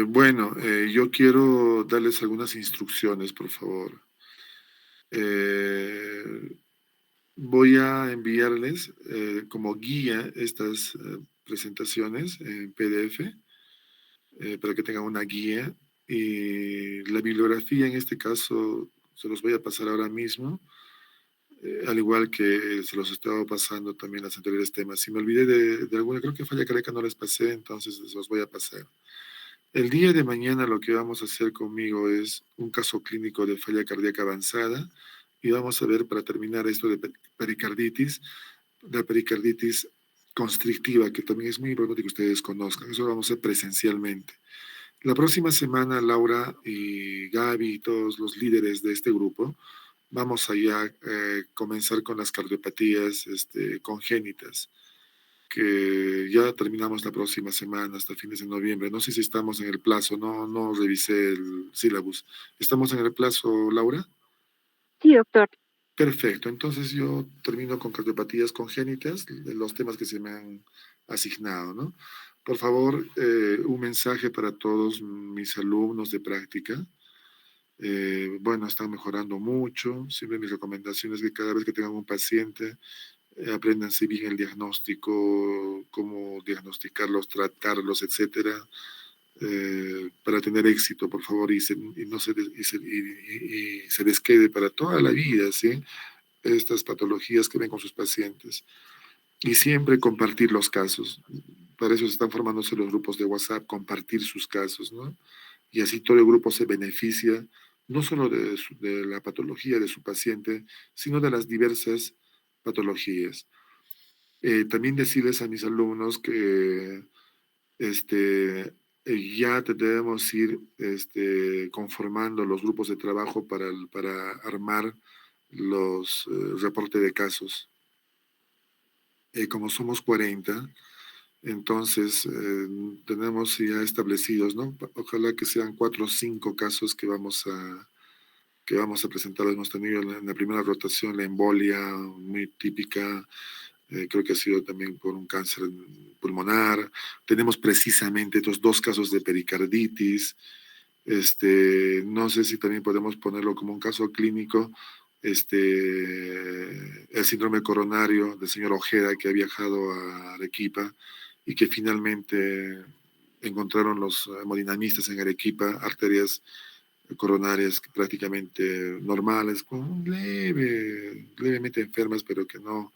Bueno, yo quiero darles algunas instrucciones, por favor. Eh, Voy a enviarles como guía estas presentaciones en PDF para que tengan una guía. Y la bibliografía en este caso se los voy a pasar ahora mismo, al igual que se los estaba pasando también los anteriores temas. Si me olvidé de alguna, creo que falla cardíaca no les pasé, entonces se los voy a pasar. El día de mañana lo que vamos a hacer conmigo es un caso clínico de falla cardíaca avanzada y vamos a ver para terminar esto de pericarditis, la pericarditis constrictiva, que también es muy importante que ustedes conozcan. Eso lo vamos a hacer presencialmente. La próxima semana, Laura y Gaby y todos los líderes de este grupo, vamos a ya comenzar con las cardiopatías congénitas, que ya terminamos la próxima semana, hasta fines de noviembre. No sé si estamos en el plazo, no revisé el sílabus. ¿Estamos en el plazo, Laura? Sí, doctor. Perfecto, entonces yo termino con cardiopatías congénitas, de los temas que se me han asignado, ¿no? Por favor, un mensaje para todos mis alumnos de práctica. Bueno, están mejorando mucho. Siempre mi recomendación es que cada vez que tengan un paciente, apréndanse bien el diagnóstico, cómo diagnosticarlos, tratarlos, etcétera, para tener éxito, por favor, y no se, y se les quede para toda la vida, ¿sí? Estas patologías que ven con sus pacientes. Y siempre compartir los casos. Para eso están formándose los grupos de WhatsApp, compartir sus casos, ¿no? Y así todo el grupo se beneficia no solo de la patología de su paciente, sino de las diversas patologías. También decirles a mis alumnos que ya debemos ir conformando los grupos de trabajo para armar los reportes de casos. Como somos 40, entonces tenemos ya establecidos, ¿no? Ojalá que sean 4 o 5 casos que vamos a presentar. Hemos tenido en la primera rotación la embolia muy típica, creo que ha sido también por un cáncer pulmonar. Tenemos precisamente estos 2 casos de pericarditis. No sé si también podemos ponerlo como un caso clínico, el síndrome coronario del señor Ojeda, que ha viajado a Arequipa y que finalmente encontraron los hemodinamistas en Arequipa, arterias coronarias prácticamente normales, levemente enfermas, pero que no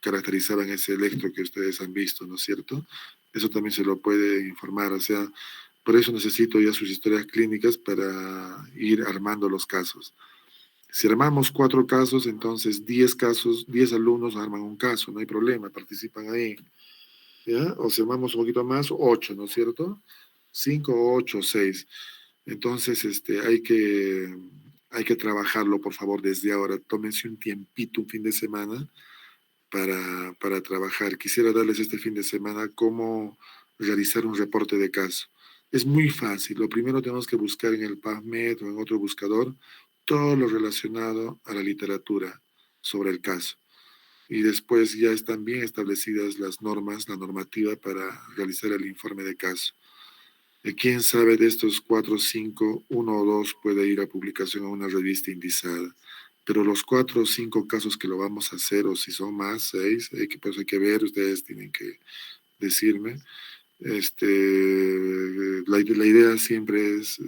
caracterizaban ese electro que ustedes han visto, ¿no es cierto? Eso también se lo puede informar, o sea, por eso necesito ya sus historias clínicas para ir armando los casos. Si armamos 4 casos, entonces 10 casos, 10 alumnos arman un caso, no hay problema, participan ahí. ¿Ya? O si armamos un poquito más, 8, ¿no es cierto? 5, 8, 6. Entonces, hay que trabajarlo, por favor, desde ahora. Tómense un tiempito, un fin de semana, para trabajar. Quisiera darles este fin de semana cómo realizar un reporte de caso. Es muy fácil. Lo primero tenemos que buscar en el PubMed o en otro buscador todo lo relacionado a la literatura sobre el caso. Y después ya están bien establecidas las normas, la normativa para realizar el informe de caso. Quién sabe de estos 4 o 5, uno o dos puede ir a publicación a una revista indizada. Pero los 4 o 5 casos que lo vamos a hacer, o si son más, 6, pues hay que ver, ustedes tienen que decirme. La idea siempre es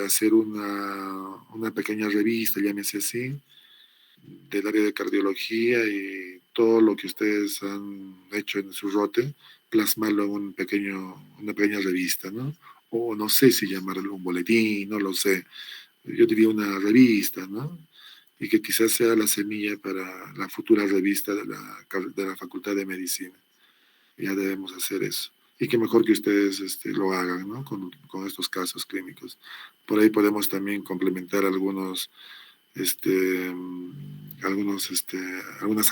hacer una pequeña revista, llámese así, del área de cardiología y todo lo que ustedes han hecho en su rote, plasmarlo en una pequeña revista, ¿no? O no sé si llamarlo un boletín, no lo sé. Yo diría una revista, ¿no? Y que quizás sea la semilla para la futura revista de la Facultad de Medicina. Ya debemos hacer eso. Y que mejor que ustedes lo hagan, ¿no? Con estos casos clínicos. Por ahí podemos también complementar algunas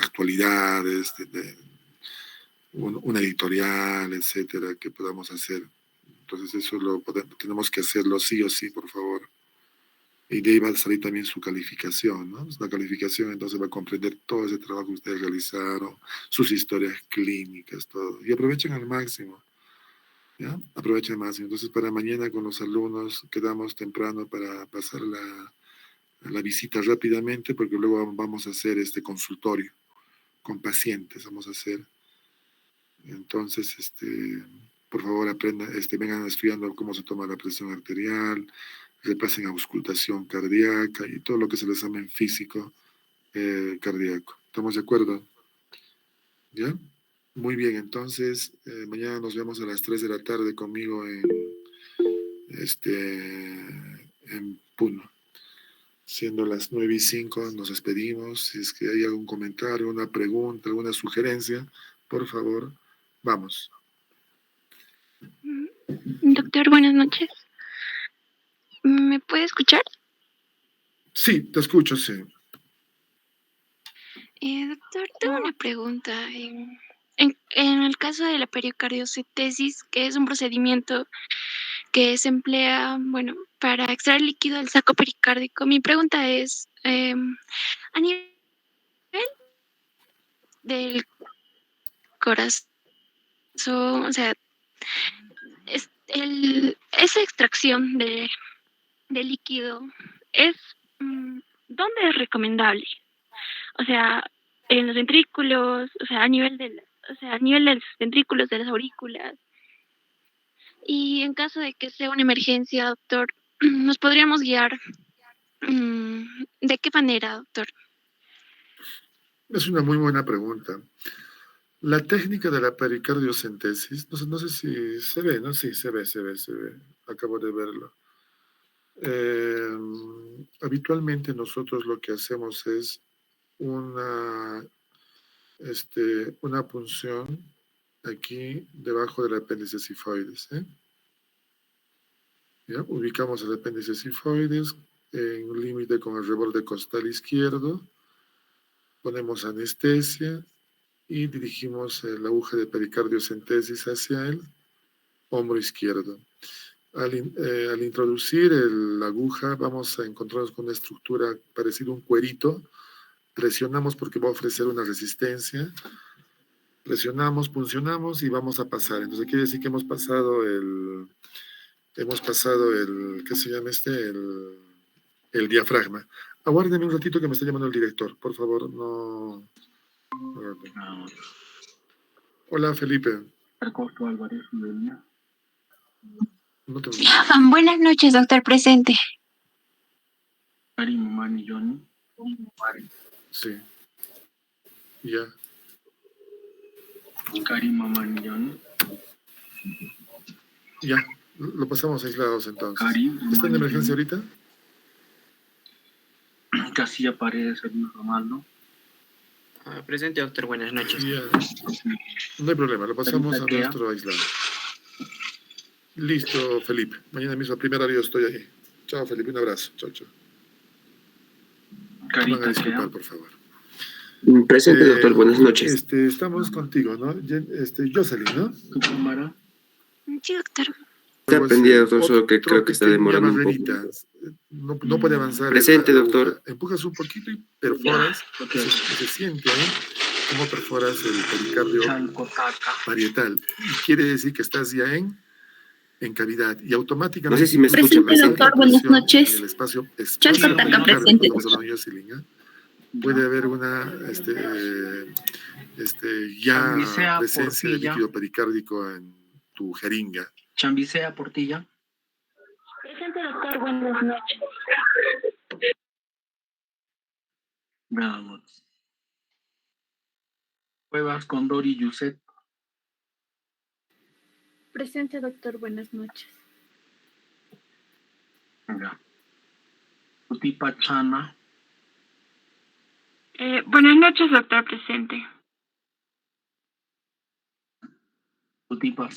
actualidades, una editorial, etcétera, que podamos hacer. Entonces eso tenemos que hacerlo sí o sí, por favor. Y de ahí va a salir también su calificación, ¿no? La calificación entonces va a comprender todo ese trabajo que ustedes realizaron, sus historias clínicas, todo. Y aprovechen al máximo, ¿ya? Aprovechen al máximo. Entonces para mañana con los alumnos quedamos temprano para pasar la visita rápidamente, porque luego vamos a hacer este consultorio con pacientes, vamos a hacer. Entonces, por favor, aprendan, vengan estudiando cómo se toma la presión arterial, repasen auscultación cardíaca y todo lo que es el examen físico cardíaco. ¿Estamos de acuerdo? ¿Ya? Muy bien, entonces mañana nos vemos a las 3 de la tarde conmigo en Puno. Siendo las 9:05, nos despedimos. Si es que hay algún comentario, una pregunta, alguna sugerencia, por favor, vamos. Doctor, buenas noches. ¿Me puede escuchar? Sí, te escucho, sí. Doctor, tengo una pregunta. En el caso de la pericardiocentesis, que es un procedimiento que se emplea, bueno, para extraer líquido del saco pericárdico, mi pregunta es, a nivel del corazón, o sea, esa extracción de líquido es, ¿dónde es recomendable? O sea, en los ventrículos, o sea, a nivel de los ventrículos de las aurículas. Y en caso de que sea una emergencia, doctor, ¿nos podríamos guiar? ¿De qué manera, doctor? Es una muy buena pregunta. La técnica de la pericardiocentesis, no sé si se ve, ¿no? Sí, se ve. Acabo de verlo. Habitualmente nosotros lo que hacemos es una punción aquí debajo del apéndice sifoides. ¿Ya? Ubicamos el apéndice sifoides en un límite con el reborde costal izquierdo, ponemos anestesia y dirigimos la aguja de pericardiocentesis hacia el hombro izquierdo. Al introducir la aguja vamos a encontrarnos con una estructura parecida a un cuerito. Presionamos porque va a ofrecer una resistencia. Presionamos, puncionamos y vamos a pasar. Entonces quiere decir que hemos pasado ¿qué se llama el diafragma. Aguárdeme un ratito que me está llamando el director, por favor, no. Hola, Felipe. No te Buenas noches, doctor presente. Sí. Ya. Ya. Lo pasamos aislados entonces. ¿Está en emergencia ahorita? Casilla Paredes, Ronaldo. Presente, doctor, buenas noches. Ya. No hay problema, lo pasamos a nuestro aislado. Listo, Felipe. Mañana mismo a primera hora yo estoy ahí. Chao, Felipe, un abrazo. Chao. Van a disculpar, por favor. Presente, doctor, buenas noches. Estamos contigo, ¿no? Jocelyn, ¿no? ¿Tu cámara? Sí, doctor. Está pendiente, doctor, solo que creo que está demorando un poco. No puede avanzar. Presente, doctor. Empujas un poquito y perforas. Se siente ahí cómo perforas el pericardio parietal. Y quiere decir que estás ya en cavidad. Y automáticamente... No sé si me escucha. Presente, doctor, buenas noches. En el espacio Chalcotaca presente. puede haber una ya Chambicea presencia de Portilla. líquido pericárdico en tu jeringa. Chambicea Portilla. Presente, doctor. Buenas noches. Veamos. Cuevas Condori Yuset. Presente, doctor. Buenas noches. Ya. Utipa Chana. Buenas noches, doctor. Presente. Utipa